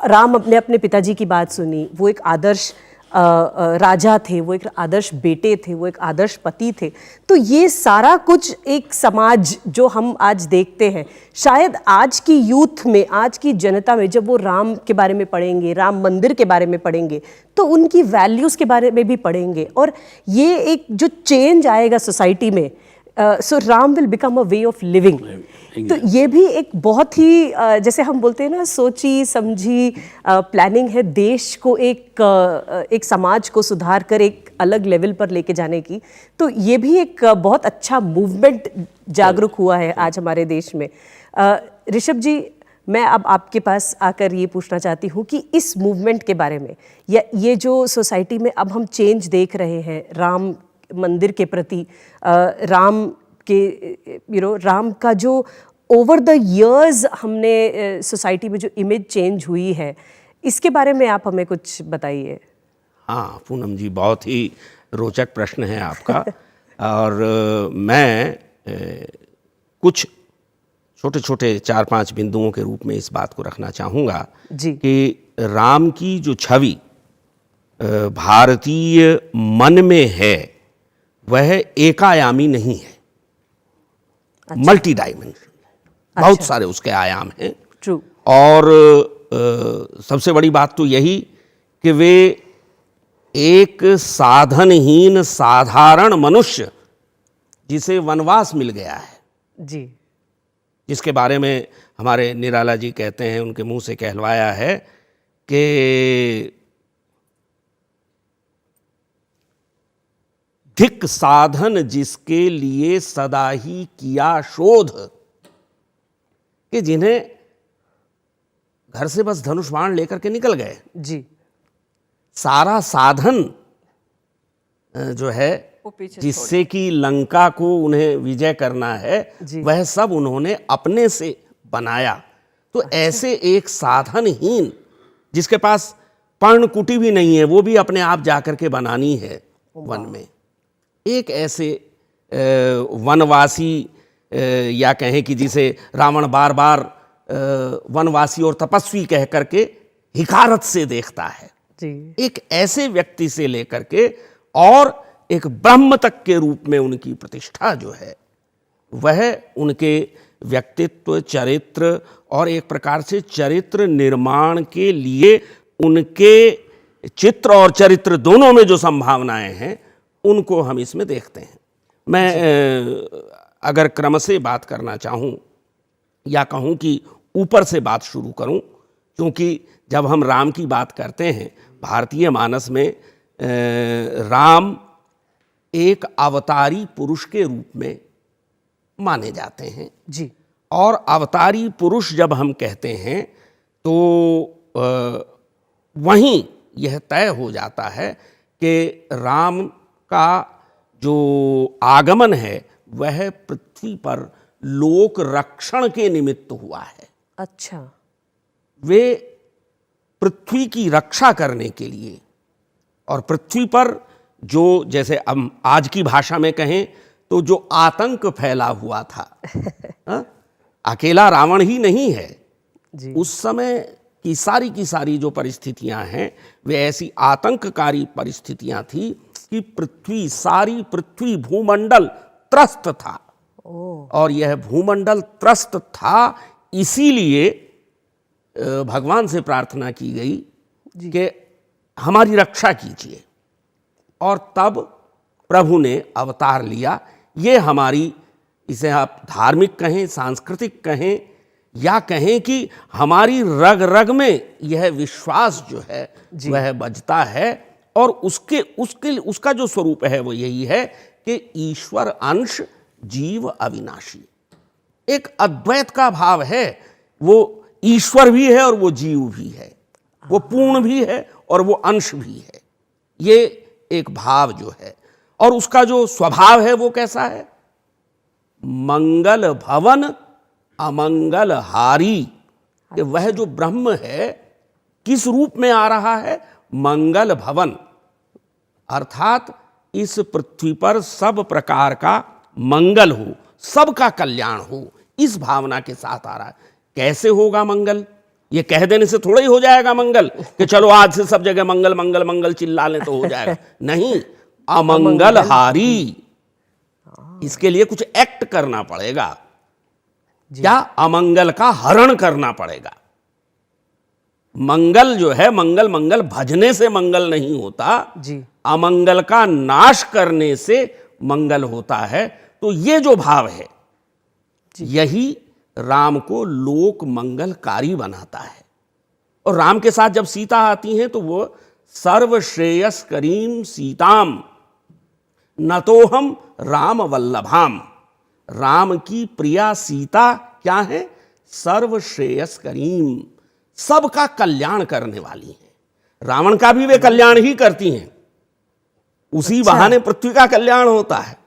राम अपने अपने पिताजी की बात सुनी, वो एक आदर्श राजा थे, वो एक आदर्श बेटे थे, वो एक आदर्श पति थे। तो ये सारा कुछ एक समाज जो हम आज देखते हैं, शायद आज की यूथ में, आज की जनता में, जब वो राम के बारे में पढ़ेंगे, राम मंदिर के बारे में पढ़ेंगे, तो उनकी वैल्यूज़ के बारे में भी पढ़ेंगे, और ये एक जो चेंज आएगा सोसाइटी में, so Ram will become a way of living. तो ये भी एक बहुत ही जैसे हम बोलते हैं ना, सोची समझी प्लानिंग है देश को एक समाज को सुधार कर एक अलग लेवल पर लेके जाने की। तो ये भी एक बहुत अच्छा मूवमेंट जागरूक हुआ है आज हमारे देश में। ऋषभ जी, मैं अब आपके पास आकर ये पूछना चाहती हूँ कि इस मूवमेंट के बारे में, या ये जो सोसाइटी में अब हम चेंज देख रहे हैं राम मंदिर के प्रति, राम के राम का जो ओवर द इयर्स हमने सोसाइटी में जो इमेज चेंज हुई है, इसके बारे में आप हमें कुछ बताइए। हाँ पूनम जी, बहुत ही रोचक प्रश्न है आपका। और मैं कुछ छोटे छोटे 4-5 बिंदुओं के रूप में इस बात को रखना चाहूँगा कि राम की जो छवि भारतीय मन में है वह एकायामी नहीं है। अच्छा। मल्टी डायमेंशन, बहुत सारे उसके आयाम हैं। ट्रू। और सबसे बड़ी बात तो यही कि वे एक साधनहीन साधारण मनुष्य जिसे वनवास मिल गया है जी, जिसके बारे में हमारे निराला जी कहते हैं, उनके मुंह से कहलवाया है कि धिक साधन जिसके लिए सदा ही किया शोध, कि जिन्हें घर से बस धनुष बाण लेकर के निकल गए जी, सारा साधन जो है जिससे कि लंका को उन्हें विजय करना है वह सब उन्होंने अपने से बनाया। तो ऐसे एक साधनहीन जिसके पास पर्णकुटी भी नहीं है, वो भी अपने आप जाकर के बनानी है वन में, एक ऐसे वनवासी या कहें कि जिसे रावण बार बार वनवासी और तपस्वी कह करके हिकारत से देखता है, जी, एक ऐसे व्यक्ति से लेकर के और एक ब्रह्म तक के रूप में उनकी प्रतिष्ठा जो है वह उनके व्यक्तित्व, चरित्र और एक प्रकार से चरित्र निर्माण के लिए उनके चित्र और चरित्र दोनों में जो संभावनाएं हैं उनको हम इसमें देखते हैं। मैं अगर क्रम से बात करना चाहूं या कहूं कि ऊपर से बात शुरू करूं, क्योंकि जब हम राम की बात करते हैं भारतीय मानस में राम एक अवतारी पुरुष के रूप में माने जाते हैं जी, और अवतारी पुरुष जब हम कहते हैं तो वहीं यह तय हो जाता है कि राम का जो आगमन है वह पृथ्वी पर लोक रक्षण के निमित्त हुआ है। अच्छा, वे पृथ्वी की रक्षा करने के लिए और पृथ्वी पर जो, जैसे हम आज की भाषा में कहें तो जो आतंक फैला हुआ था अकेला रावण ही नहीं है जी, उस समय की सारी जो परिस्थितियां हैं वे ऐसी आतंककारी परिस्थितियां थी कि सारी पृथ्वी भूमंडल त्रस्त था। और यह भूमंडल त्रस्त था, इसीलिए भगवान से प्रार्थना की गई कि हमारी रक्षा कीजिए, और तब प्रभु ने अवतार लिया। ये हमारी, इसे आप धार्मिक कहें, सांस्कृतिक कहें, या कहें कि हमारी रग रग में यह विश्वास जो है वह बजता है। और उसका जो स्वरूप है वो यही है कि ईश्वर अंश जीव अविनाशी, एक अद्वैत का भाव है। वो ईश्वर भी है और वो जीव भी है, वो पूर्ण भी है और वो अंश भी है। ये एक भाव जो है, और उसका जो स्वभाव है वो कैसा है? मंगल भवन अमंगल हारी। कि वह जो ब्रह्म है किस रूप में आ रहा है? मंगल भवन, अर्थात इस पृथ्वी पर सब प्रकार का मंगल हो, सबका कल्याण हो, इस भावना के साथ आ रहा है। कैसे होगा मंगल? ये कह देने से थोड़ा ही हो जाएगा मंगल कि चलो आज से सब जगह मंगल मंगल मंगल चिल्ला लें तो हो जाएगा। नहीं, अमंगल हारी, इसके लिए कुछ एक्ट करना पड़ेगा। क्या? अमंगल का हरण करना पड़ेगा। मंगल जो है, मंगल मंगल भजने से मंगल नहीं होता जी, अमंगल का नाश करने से मंगल होता है। तो ये जो भाव है यही राम को लोक मंगलकारी बनाता है। और राम के साथ जब सीता आती हैं तो वो सर्वश्रेयस करीम सीताम नतोहम राम वल्लभाम, राम की प्रिया सीता क्या है? सर्वश्रेयस करीम, सबका कल्याण करने वाली है। रावण का भी वे कल्याण ही करती हैं, उसी बहाने पृथ्वी का कल्याण होता है।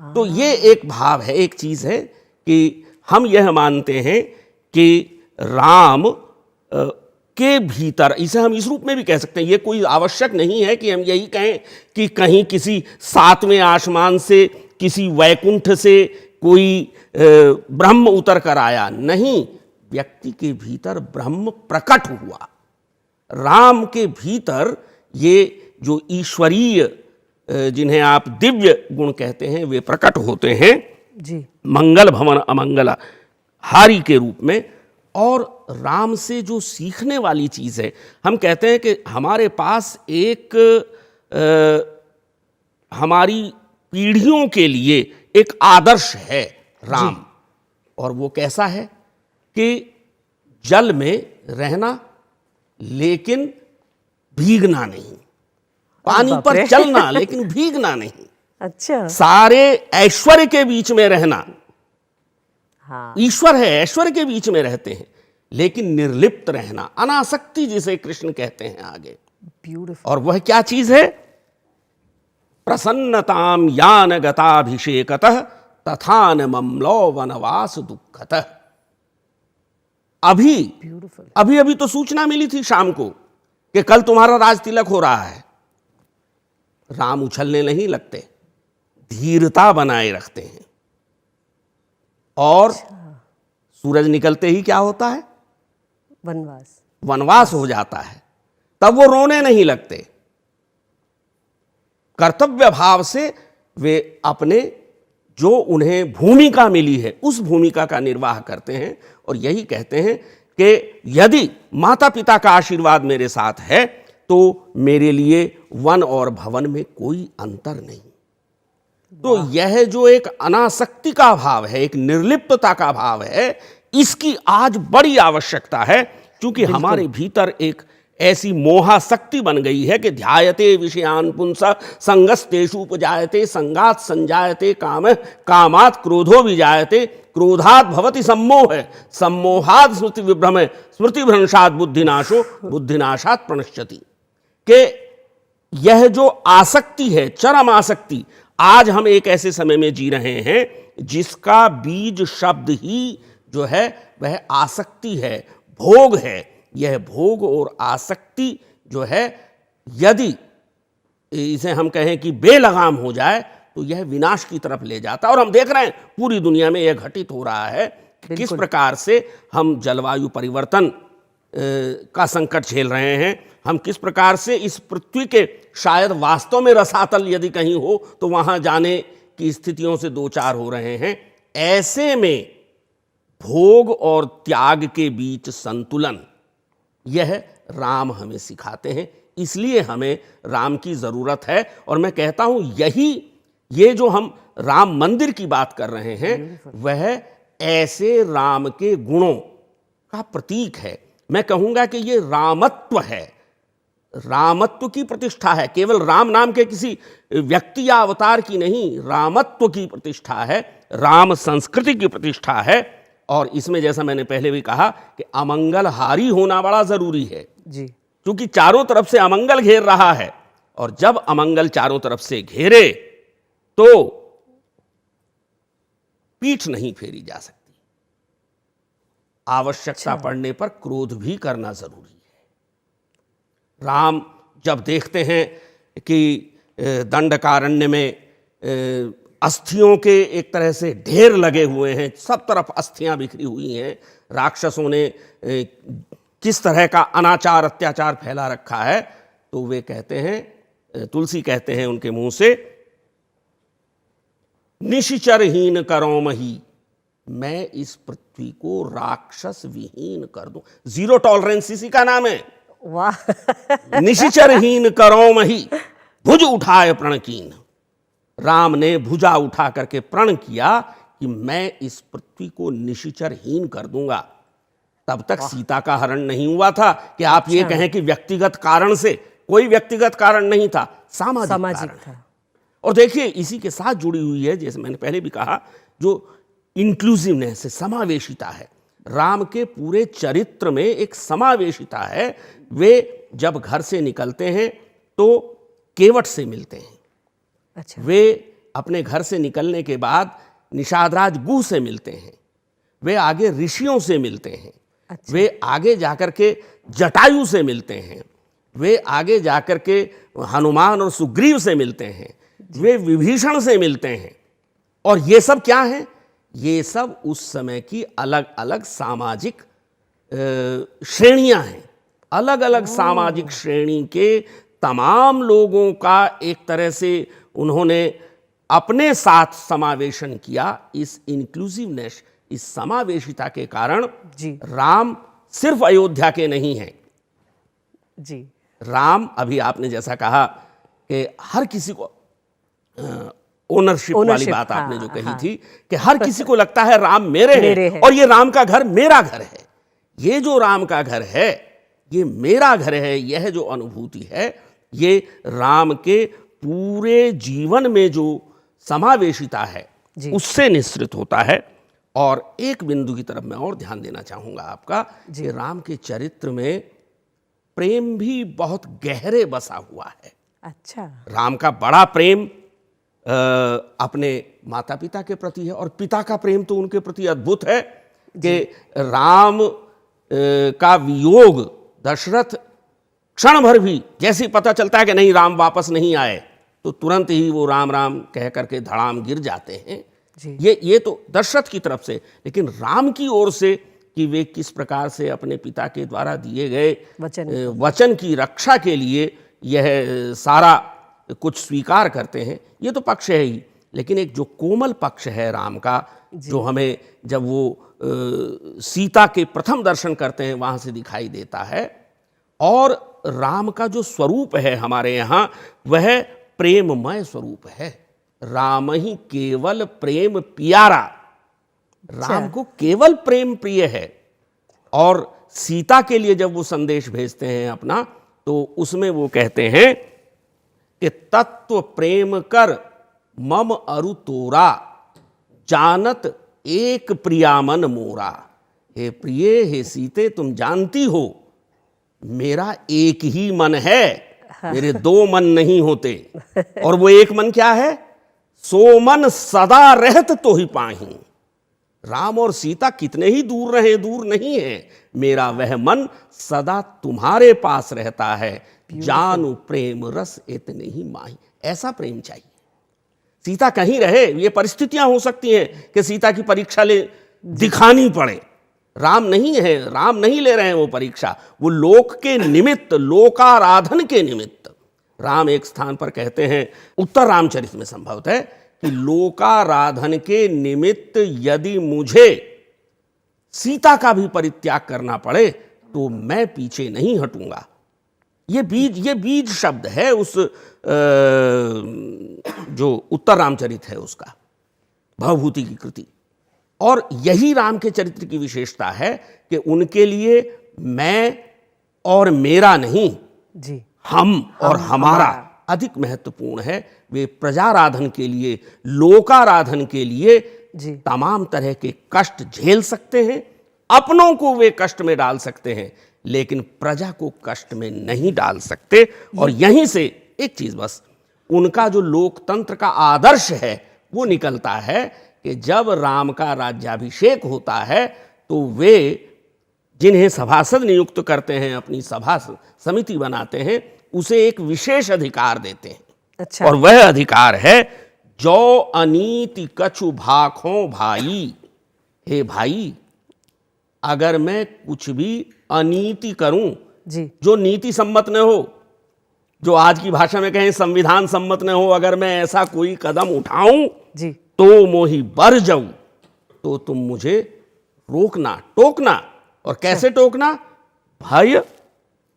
तो ये एक भाव है, एक चीज है कि हम यह मानते हैं कि राम के भीतर, इसे हम इस रूप में भी कह सकते हैं। ये कोई आवश्यक नहीं है कि हम यही कहें कि कहीं किसी 7वें आसमान से, किसी वैकुंठ से कोई ब्रह्म उतर कर आया। नहीं, व्यक्ति के भीतर ब्रह्म प्रकट हुआ। राम के भीतर ये जो ईश्वरीय, जिन्हें आप दिव्य गुण कहते हैं, वे प्रकट होते हैं जी, मंगल भवन अमंगल हारी के रूप में। और राम से जो सीखने वाली चीज है, हम कहते हैं कि हमारे पास एक हमारी पीढ़ियों के लिए एक आदर्श है राम। और वो कैसा है? कि जल में रहना लेकिन भीगना नहीं, पानी पर चलना लेकिन भीगना नहीं, अच्छा, सारे ऐश्वर्य के बीच में रहना। हाँ, ईश्वर है, ऐश्वर्य के बीच में रहते हैं, लेकिन निर्लिप्त रहना, अनासक्ति जिसे कृष्ण कहते हैं आगे। ब्यूटीफुल। और वह क्या चीज है? प्रसन्नताम यान गताभिषेकतः तथान ममलो वनवास दुःखतः। अभी तो सूचना मिली थी शाम को कि कल तुम्हारा राज तिलक हो रहा है। राम उछलने नहीं लगते, धीरता बनाए रखते हैं। और सूरज निकलते ही क्या होता है? वनवास। वनवास हो जाता है। तब वो रोने नहीं लगते। कर्तव्य भाव से वे अपने जो उन्हें भूमिका मिली है उस भूमिका का निर्वाह करते हैं और यही कहते हैं कि यदि माता पिता का आशीर्वाद मेरे साथ है तो मेरे लिए वन और भवन में कोई अंतर नहीं। तो यह जो एक अनासक्ति का भाव है, एक निर्लिप्तता का भाव है, इसकी आज बड़ी आवश्यकता है, क्योंकि हमारे भीतर एक ऐसी मोहासक्ति बन गई है कि ध्यायते विषयान पुंस संगस्तेषु उपजायते संगात संजायते काम कामात क्रोधो विजायते क्रोधात भवति सम्मोह सम्मोहात् स्मृति विभ्रम स्मृति भ्रंशात् बुद्धिनाशो बुद्धिनाशात् प्रणश्यति। कि यह जो आसक्ति है, चरम आसक्ति, आज हम एक ऐसे समय में जी रहे हैं जिसका बीज शब्द ही जो है वह आसक्ति है, भोग है। यह भोग और आसक्ति जो है, यदि इसे हम कहें कि बेलगाम हो जाए तो यह विनाश की तरफ ले जाता है। और हम देख रहे हैं पूरी दुनिया में यह घटित हो रहा है कि किस प्रकार से हम जलवायु परिवर्तन का संकट झेल रहे हैं, हम किस प्रकार से इस पृथ्वी के शायद वास्तव में रसातल यदि कहीं हो तो वहां जाने की स्थितियों से दो चार हो रहे हैं। ऐसे में भोग और त्याग के बीच संतुलन, यह राम हमें सिखाते हैं। इसलिए हमें राम की जरूरत है। और मैं कहता हूं ये जो हम राम मंदिर की बात कर रहे हैं वह ऐसे राम के गुणों का प्रतीक है। मैं कहूंगा कि ये रामत्व है, रामत्व की प्रतिष्ठा है। केवल राम नाम के किसी व्यक्ति या अवतार की नहीं, रामत्व की प्रतिष्ठा है, राम संस्कृति की प्रतिष्ठा है। और इसमें जैसा मैंने पहले भी कहा कि अमंगलहारी होना बड़ा जरूरी है जी, क्योंकि चारों तरफ से अमंगल घेर रहा है। और जब अमंगल चारों तरफ से घेरे तो पीठ नहीं फेरी जा सकती। आवश्यकता पड़ने पर क्रोध भी करना जरूरी है। राम जब देखते हैं कि दंडकारण्य में अस्थियों के एक तरह से ढेर लगे हुए हैं, सब तरफ अस्थियां बिखरी हुई हैं, राक्षसों ने किस तरह का अनाचार अत्याचार फैला रखा है, तो वे कहते हैं, तुलसी कहते हैं उनके मुंह से, निशिचरहीन करो मही, मैं इस पृथ्वी को राक्षस विहीन कर दूं। जीरो टॉलरेंस इसी का नाम है। वाह। निशिचरहीन करो मही, भुज उठाए प्रणकीन। राम ने भुजा उठा करके प्रण किया कि मैं इस पृथ्वी को निशिचरहीन कर दूंगा। तब तक सीता का हरण नहीं हुआ था कि आप ये कहें कि व्यक्तिगत कारण से, कोई व्यक्तिगत कारण नहीं था, सामाजिक था। और देखिए इसी के साथ जुड़ी हुई है, जैसे मैंने पहले भी कहा, जो इंक्लूसिवनेस है, समावेशिता है। राम के पूरे चरित्र में एक समावेशिता है। वे जब घर से निकलते हैं तो केवट से मिलते हैं। अच्छा। वे अपने घर से निकलने के बाद निषादराज गुह से मिलते हैं। वे आगे ऋषियों से मिलते हैं। अच्छा। वे आगे जाकर के जटायु से मिलते हैं। वे आगे जाकर के हनुमान और सुग्रीव से मिलते हैं। वे विभीषण से मिलते हैं। और ये सब क्या है? ये सब उस समय की अलग अलग सामाजिक श्रेणियां हैं। अलग अलग सामाजिक श्रेणी के तमाम लोगों का एक तरह से उन्होंने अपने साथ समावेशन किया। इस इंक्लूसिवनेस, इस समावेशिता के कारण जी, राम सिर्फ अयोध्या के नहीं हैं जी। राम, अभी आपने जैसा कहा कि हर किसी को ओनरशिप वाली बात आपने जो कही थी कि हर किसी को लगता है राम मेरे हैं और ये राम का घर मेरा घर है। ये जो राम का घर है ये मेरा घर है, यह जो अनुभूति है ये राम के पूरे जीवन में जो समावेशिता है उससे निश्चित होता है। और एक बिंदु की तरफ मैं और ध्यान देना चाहूंगा आपका कि राम के चरित्र में प्रेम भी बहुत गहरे बसा हुआ है। अच्छा। राम का बड़ा प्रेम अपने माता पिता के प्रति है और पिता का प्रेम तो उनके प्रति अद्भुत है कि राम का वियोग दशरथ क्षण भर भी, जैसे पता चलता है कि नहीं राम वापस नहीं आए, तो तुरंत ही वो राम राम कह करके धड़ाम गिर जाते हैं। जी। ये तो दशरथ की तरफ से, लेकिन राम की ओर से कि वे किस प्रकार से अपने पिता के द्वारा दिए गए वचन की रक्षा के लिए यह सारा कुछ स्वीकार करते हैं, ये तो पक्ष है ही। लेकिन एक जो कोमल पक्ष है राम का, जो हमें जब वो सीता के प्रथम दर्शन करते हैं वहाँ से दिखाई देता है, और राम का जो स्वरूप है हमारे यहाँ, वह प्रेममय स्वरूप है। राम ही केवल प्रेम पियारा, राम को केवल प्रेम प्रिय है। और सीता के लिए जब वो संदेश भेजते हैं अपना, तो उसमें वो कहते हैं कि तत्व प्रेम कर मम अरु तोरा, जानत एक प्रियामन मोरा। हे प्रिय, हे सीते, तुम जानती हो मेरा एक ही मन है, मेरे दो मन नहीं होते। और वो एक मन क्या है? सो मन सदा रहत तो ही पाही। राम और सीता कितने ही दूर रहे, दूर नहीं है, मेरा वह मन सदा तुम्हारे पास रहता है। जानू प्रेम रस इतने ही माही। ऐसा प्रेम चाहिए। सीता कहीं रहे, ये परिस्थितियां हो सकती हैं कि सीता की परीक्षा ले दिखानी पड़े। राम नहीं है, राम नहीं ले रहे हैं वो परीक्षा, वो लोक के निमित्त, लोकाराधन के निमित्त। राम एक स्थान पर कहते हैं, उत्तर रामचरित में संभवत है, कि लोकाराधन के निमित्त यदि मुझे सीता का भी परित्याग करना पड़े तो मैं पीछे नहीं हटूंगा। ये बीज शब्द है उस जो उत्तर रामचरित है उसका, भवभूति की कृति। और यही राम के चरित्र की विशेषता है कि उनके लिए मैं और मेरा नहीं, जी, हम और हमारा अधिक महत्वपूर्ण है। वे प्रजाराधन के लिए, लोकाराधन के लिए जी, तमाम तरह के कष्ट झेल सकते हैं। अपनों को वे कष्ट में डाल सकते हैं, लेकिन प्रजा को कष्ट में नहीं डाल सकते। और यहीं से एक चीज बस, उनका जो लोकतंत्र का आदर्श है वो निकलता है कि जब राम का राज्याभिषेक होता है तो वे जिन्हें सभासद नियुक्त करते हैं, अपनी सभा समिति बनाते हैं, उसे एक विशेष अधिकार देते हैं। अच्छा। और वह अधिकार है, जो अनीति कछु भाखों भाई। हे भाई, अगर मैं कुछ भी अनीति करूं, जी, जो नीति सम्मत न हो, जो आज की भाषा में कहें संविधान सम्मत न हो, अगर मैं ऐसा कोई कदम उठाऊं जी, तो मोही बर जाऊं, तो तुम मुझे रोकना, टोकना। और कैसे टोकना? भय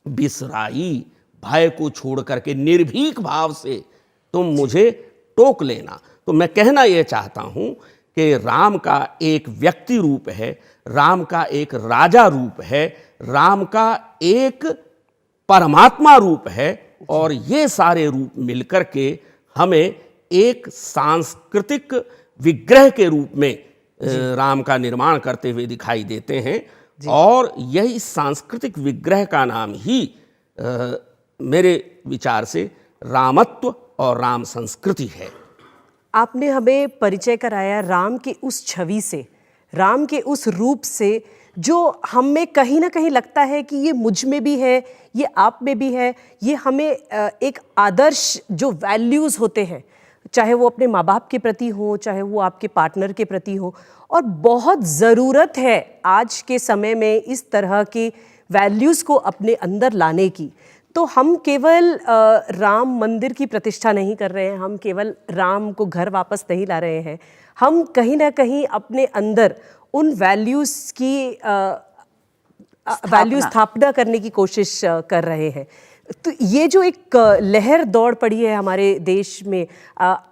बिसराई, भय को छोड़ करके निर्भीक भाव से तुम मुझे टोक लेना। तो मैं कहना यह चाहता हूं कि राम का एक व्यक्ति रूप है, राम का एक राजा रूप है, राम का एक परमात्मा रूप है, और ये सारे रूप मिलकर के हमें एक सांस्कृतिक विग्रह के रूप में राम का निर्माण करते हुए दिखाई देते हैं। और यही सांस्कृतिक विग्रह का नाम ही मेरे विचार से रामत्व और राम संस्कृति है। आपने हमें परिचय कराया राम के उस छवि से, राम के उस रूप से, जो हमें कहीं ना कहीं लगता है कि ये मुझ में भी है, ये आप में भी है। ये हमें एक आदर्श जो वैल्यूज़ होते हैं, चाहे वो अपने माँ बाप के प्रति हो, चाहे वो आपके पार्टनर के प्रति हो, और बहुत ज़रूरत है आज के समय में इस तरह की वैल्यूज़ को अपने अंदर लाने की। तो हम केवल राम मंदिर की प्रतिष्ठा नहीं कर रहे हैं, हम केवल राम को घर वापस नहीं ला रहे हैं, हम कहीं ना कहीं अपने अंदर उन वैल्यूज़ की स्थापना करने की कोशिश कर रहे हैं। तो ये जो एक लहर दौड़ पड़ी है हमारे देश में,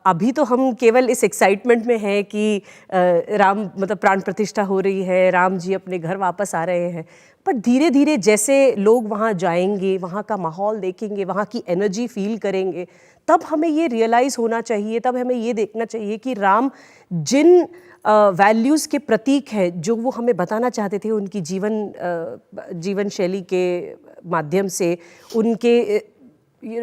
अभी तो हम केवल इस एक्साइटमेंट में हैं कि राम मतलब प्राण प्रतिष्ठा हो रही है, राम जी अपने घर वापस आ रहे हैं। पर धीरे धीरे जैसे लोग वहाँ जाएंगे, वहाँ का माहौल देखेंगे, वहाँ की एनर्जी फील करेंगे, तब हमें ये रियलाइज़ होना चाहिए, तब हमें ये देखना चाहिए कि राम जिन वैल्यूज़ के प्रतीक है, जो वो हमें बताना चाहते थे उनकी जीवन शैली के माध्यम से, उनके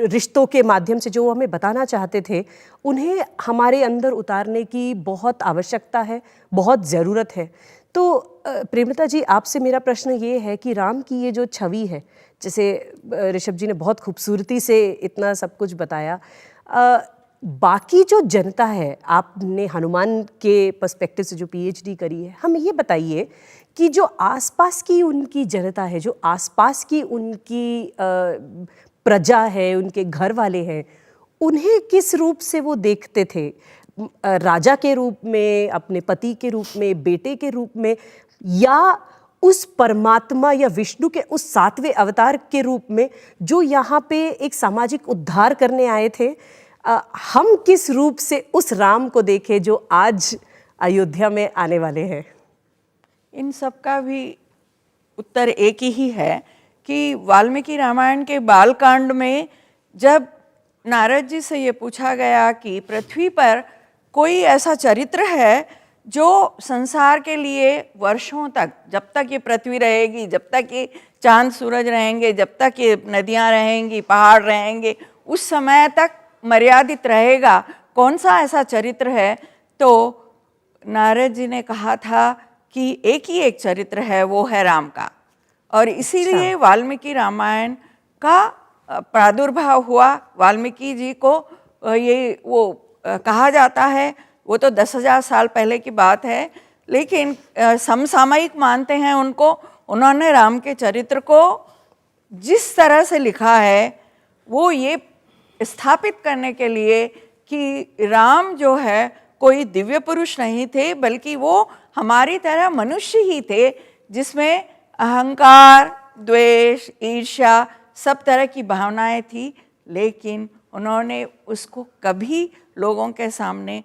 रिश्तों के माध्यम से, जो वो हमें बताना चाहते थे, उन्हें हमारे अंदर उतारने की बहुत आवश्यकता है, बहुत ज़रूरत है। तो प्रेमलता जी, आपसे मेरा प्रश्न ये है कि राम की ये जो छवि है, जैसे ऋषभ जी ने बहुत खूबसूरती से इतना सब कुछ बताया, बाकी जो जनता है, आपने हनुमान के पर्सपेक्टिव से जो पीएचडी करी है, हमें ये बताइए कि जो आसपास की उनकी जनता है, जो आसपास की उनकी प्रजा है, उनके घर वाले हैं, उन्हें किस रूप से वो देखते थे? राजा के रूप में, अपने पति के रूप में, बेटे के रूप में, या उस परमात्मा या विष्णु के उस 7वें अवतार के रूप में जो यहाँ पे एक सामाजिक उद्धार करने आए थे? हम किस रूप से उस राम को देखें जो आज अयोध्या में आने वाले हैं? इन सब का भी उत्तर एक ही है कि वाल्मीकि रामायण के बालकांड में जब नारद जी से ये पूछा गया कि पृथ्वी पर कोई ऐसा चरित्र है जो संसार के लिए वर्षों तक, जब तक ये पृथ्वी रहेगी, जब तक ये चांद सूरज रहेंगे, जब तक ये नदियाँ रहेंगी, पहाड़ रहेंगे, उस समय तक मर्यादित रहेगा, कौन सा ऐसा चरित्र है? तो नारद जी ने कहा था कि एक ही एक चरित्र है, वो है राम का। और इसीलिए वाल्मीकि रामायण का प्रादुर्भाव हुआ। वाल्मीकि जी को ये वो कहा जाता है, वो तो 10,000 साल पहले की बात है, लेकिन समसामयिक मानते हैं उनको। उन्होंने राम के चरित्र को जिस तरह से लिखा है, वो ये स्थापित करने के लिए कि राम जो है कोई दिव्य पुरुष नहीं थे, बल्कि वो हमारी तरह मनुष्य ही थे, जिसमें अहंकार, द्वेष, ईर्ष्या, सब तरह की भावनाएं थी। लेकिन उन्होंने उसको कभी लोगों के सामने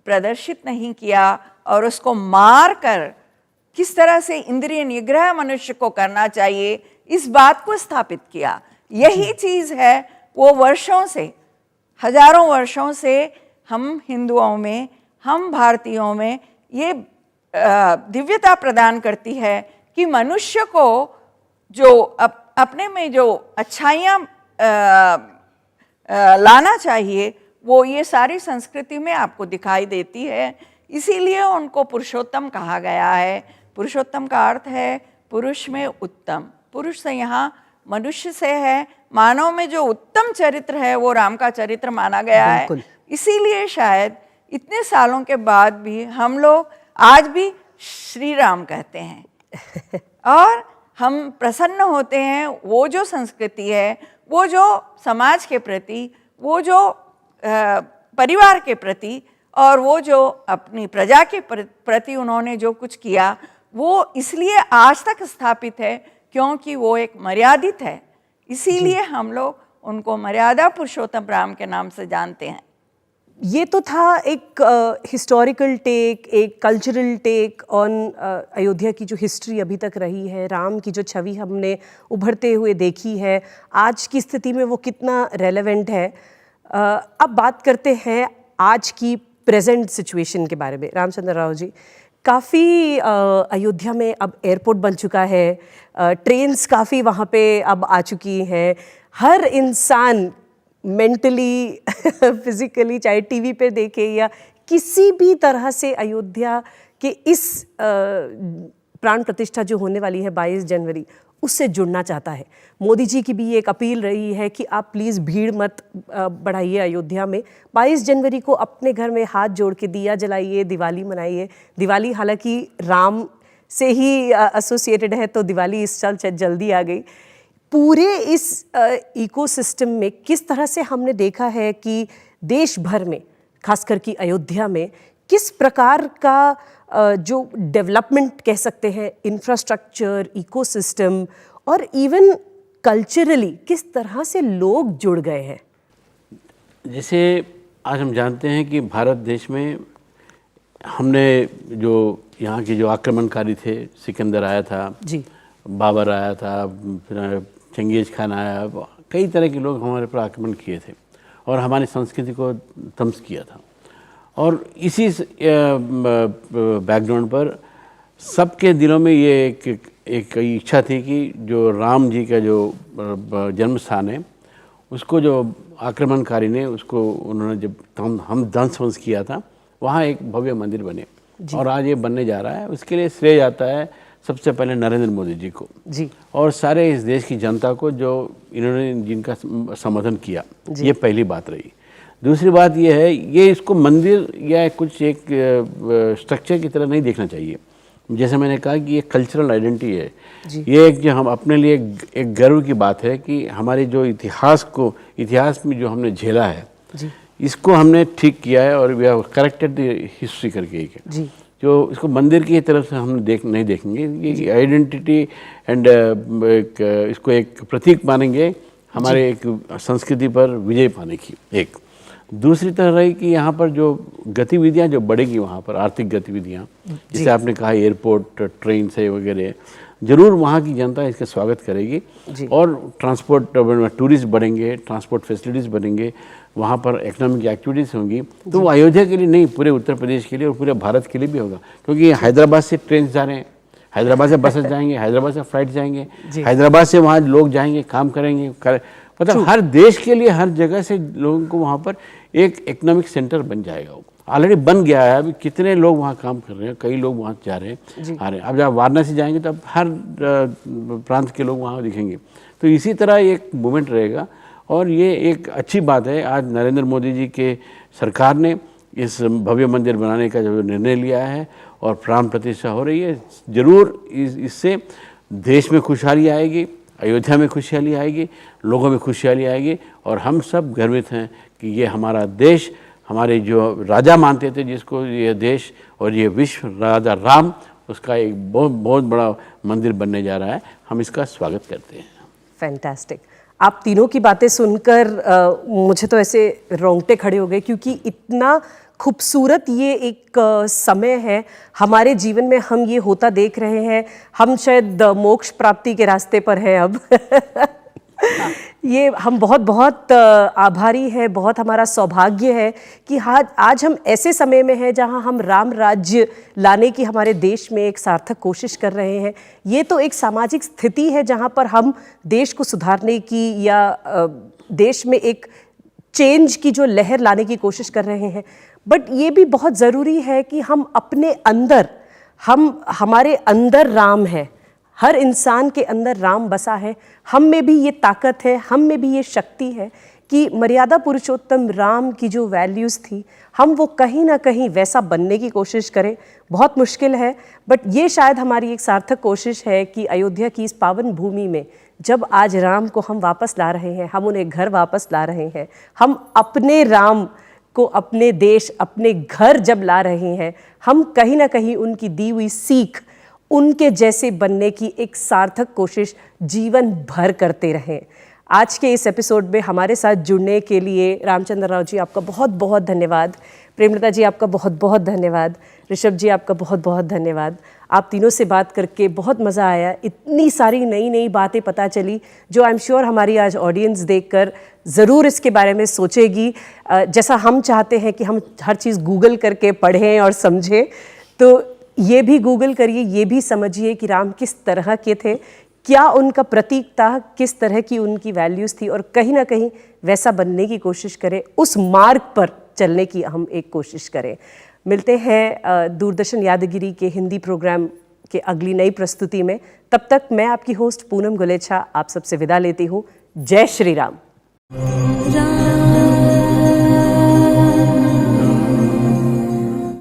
प्रदर्शित नहीं किया और उसको मार कर किस तरह से इंद्रिय निग्रह मनुष्य को करना चाहिए, इस बात को स्थापित किया। यही चीज़ है वो वर्षों से, हजारों वर्षों से हम हिंदुओं में, हम भारतीयों में ये दिव्यता प्रदान करती है कि मनुष्य को जो अपने में जो अच्छाइयाँ लाना चाहिए, वो ये सारी संस्कृति में आपको दिखाई देती है। इसीलिए उनको पुरुषोत्तम कहा गया है। पुरुषोत्तम का अर्थ है पुरुष में उत्तम। पुरुष से यहाँ मनुष्य से है, मानव में जो उत्तम चरित्र है वो राम का चरित्र माना गया है। इसीलिए शायद इतने सालों के बाद भी हम लोग आज भी श्री राम कहते हैं और हम प्रसन्न होते हैं। वो जो संस्कृति है, वो जो समाज के प्रति, वो जो परिवार के प्रति और वो जो अपनी प्रजा के प्रति उन्होंने जो कुछ किया, वो इसलिए आज तक स्थापित है क्योंकि वो एक मर्यादित है। इसीलिए हम लोग उनको मर्यादा पुरुषोत्तम राम के नाम से जानते हैं। ये तो था एक हिस्टोरिकल टेक, एक कल्चरल टेक ऑन अयोध्या की जो हिस्ट्री अभी तक रही है, राम की जो छवि हमने उभरते हुए देखी है, आज की स्थिति में वो कितना रेलेवेंट है। अब बात करते हैं आज की प्रेजेंट सिचुएशन के बारे में। रामचंद्र राव जी, काफ़ी अयोध्या में अब एयरपोर्ट बन चुका है, ट्रेन्स काफ़ी वहाँ पे अब आ चुकी हैं। हर इंसान मेंटली फिजिकली, चाहे टीवी पे देखे या किसी भी तरह से, अयोध्या के इस प्राण प्रतिष्ठा जो होने वाली है 22 जनवरी, उससे जुड़ना चाहता है। मोदी जी की भी एक अपील रही है कि आप प्लीज़ भीड़ मत बढ़ाइए अयोध्या में। 22 जनवरी को अपने घर में हाथ जोड़ के दिया जलाइए, दिवाली मनाइए। दिवाली हालांकि राम से ही एसोसिएटेड है, तो दिवाली इस साल जल्दी आ गई। पूरे इस इकोसिस्टम में किस तरह से हमने देखा है कि देश भर में, खासकर कि अयोध्या में, किस प्रकार का जो डेवलपमेंट कह सकते हैं, इंफ्रास्ट्रक्चर, इकोसिस्टम और इवन कल्चरली किस तरह से लोग जुड़ गए हैं। जैसे आज हम जानते हैं कि भारत देश में हमने जो यहाँ के जो आक्रमणकारी थे, सिकंदर आया था जी, बाबर आया था, फिर चंगेज खान आया, कई तरह के लोग हमारे पर आक्रमण किए थे और हमारी संस्कृति को ध्वंस किया था। और इसी बैकग्राउंड पर सबके दिलों में ये एक इच्छा थी कि जो राम जी का जो जन्म स्थान है, उसको जो आक्रमणकारी ने, उसको उन्होंने जब हम ध्वंस किया था, वहाँ एक भव्य मंदिर बने और आज ये बनने जा रहा है। उसके लिए श्रेय जाता है सबसे पहले नरेंद्र मोदी जी को जी, और सारे इस देश की जनता को, जो इन्होंने जिनका समर्थन किया। ये पहली बात रही। दूसरी बात ये है, ये इसको मंदिर या कुछ एक स्ट्रक्चर की तरह नहीं देखना चाहिए। जैसे मैंने कहा कि ये कल्चरल आइडेंटिटी है, ये एक जो हम अपने लिए एक गर्व की बात है कि हमारे जो इतिहास में जो हमने झेला है इसको हमने ठीक किया है और we have corrected the history करके एक है जो इसको मंदिर की तरफ से हम नहीं देखेंगे, ये आइडेंटिटी एंड इसको एक प्रतीक मानेंगे हमारे एक संस्कृति पर विजय पाने की। एक दूसरी तरह रही कि यहाँ पर जो गतिविधियाँ जो बढ़ेगी वहाँ पर आर्थिक गतिविधियाँ, जिसे आपने कहा एयरपोर्ट, ट्रेन से वगैरह, जरूर वहाँ की जनता इसका स्वागत करेगी और ट्रांसपोर्ट टूरिस्ट बढ़ेंगे, ट्रांसपोर्ट फैसिलिटीज़ बढ़ेंगे, वहाँ पर इकोनॉमिक एक्टिविटीज़ होंगी, तो वो अयोध्या के लिए नहीं पूरे उत्तर प्रदेश के लिए और पूरे भारत के लिए भी होगा। क्योंकि हैदराबाद से ट्रेन जा रहे हैं, हैदराबाद से बसेस जाएंगे, हैदराबाद से फ्लाइट जाएंगे, हैदराबाद से वहाँ लोग जाएंगे, काम करेंगे, मतलब हर देश के लिए हर जगह से लोगों को वहाँ पर एक इकोनॉमिक सेंटर बन जाएगा। वो ऑलरेडी बन गया है, अभी कितने लोग वहाँ काम कर रहे हैं, कई लोग वहाँ जा रहे हैं आ रहे हैं। अब जब वाराणसी जाएंगे तो अब हर प्रांत के लोग वहाँ दिखेंगे। तो इसी तरह एक मूवमेंट रहेगा और ये एक अच्छी बात है। आज नरेंद्र मोदी जी के सरकार ने इस भव्य मंदिर बनाने का जो निर्णय लिया है और प्राण प्रतिष्ठा हो रही है, ज़रूर इससे देश में खुशहाली आएगी, अयोध्या में खुशहाली आएगी, लोगों में खुशहाली आएगी और हम सब गर्वित हैं कि ये हमारा देश, हमारे जो राजा मानते थे जिसको, ये देश और ये विश्व राजा राम, उसका एक बहुत बड़ा मंदिर बनने जा रहा है। हम इसका स्वागत करते हैं। फैंटास्टिक। आप तीनों की बातें सुनकर मुझे तो ऐसे रोंगटे खड़े हो गए, क्योंकि इतना खूबसूरत ये एक समय है हमारे जीवन में, हम ये होता देख रहे हैं। हम शायद मोक्ष प्राप्ति के रास्ते पर हैं अब। ये हम बहुत बहुत आभारी हैं, बहुत हमारा सौभाग्य है कि आज हम ऐसे समय में हैं जहां हम राम राज्य लाने की हमारे देश में एक सार्थक कोशिश कर रहे हैं। ये तो एक सामाजिक स्थिति है जहां पर हम देश को सुधारने की या देश में एक चेंज की जो लहर लाने की कोशिश कर रहे हैं। बट ये भी बहुत ज़रूरी है कि हम अपने अंदर, हमारे अंदर राम है, हर इंसान के अंदर राम बसा है, हम में भी ये ताकत है, हम में भी ये शक्ति है कि मर्यादा पुरुषोत्तम राम की जो वैल्यूज़ थी, हम वो कहीं ना कहीं वैसा बनने की कोशिश करें। बहुत मुश्किल है, बट ये शायद हमारी एक सार्थक कोशिश है कि अयोध्या की इस पावन भूमि में जब आज राम को हम वापस ला रहे हैं, हम उन्हें घर वापस ला रहे हैं, हम अपने राम को अपने देश, अपने घर जब ला रहे हैं, हम कहीं ना कहीं उनकी दी हुई सीख, उनके जैसे बनने की एक सार्थक कोशिश जीवन भर करते रहें। आज के इस एपिसोड में हमारे साथ जुड़ने के लिए रामचंद्र राव जी आपका बहुत बहुत धन्यवाद, प्रेमलता जी आपका बहुत बहुत धन्यवाद, ऋषभ जी आपका बहुत बहुत धन्यवाद। आप तीनों से बात करके बहुत मज़ा आया, इतनी सारी नई नई बातें पता चली जो आई एम श्योर हमारी आज ऑडियंस देखकर ज़रूर इसके बारे में सोचेगी। जैसा हम चाहते हैं कि हम हर चीज़ गूगल करके पढ़ें और समझें, तो ये भी गूगल करिए, ये भी समझिए कि राम किस तरह के थे, क्या उनका प्रतीक था, किस तरह की उनकी वैल्यूज़ थी, और कहीं ना कहीं वैसा बनने की कोशिश करें, उस मार्ग पर चलने की हम एक कोशिश करें। मिलते हैं दूरदर्शन यादगिरी के हिंदी प्रोग्राम के अगली नई प्रस्तुति में। तब तक मैं आपकी होस्ट पूनम गुलेछा आप सबसे विदा लेती हूँ। जय श्री राम।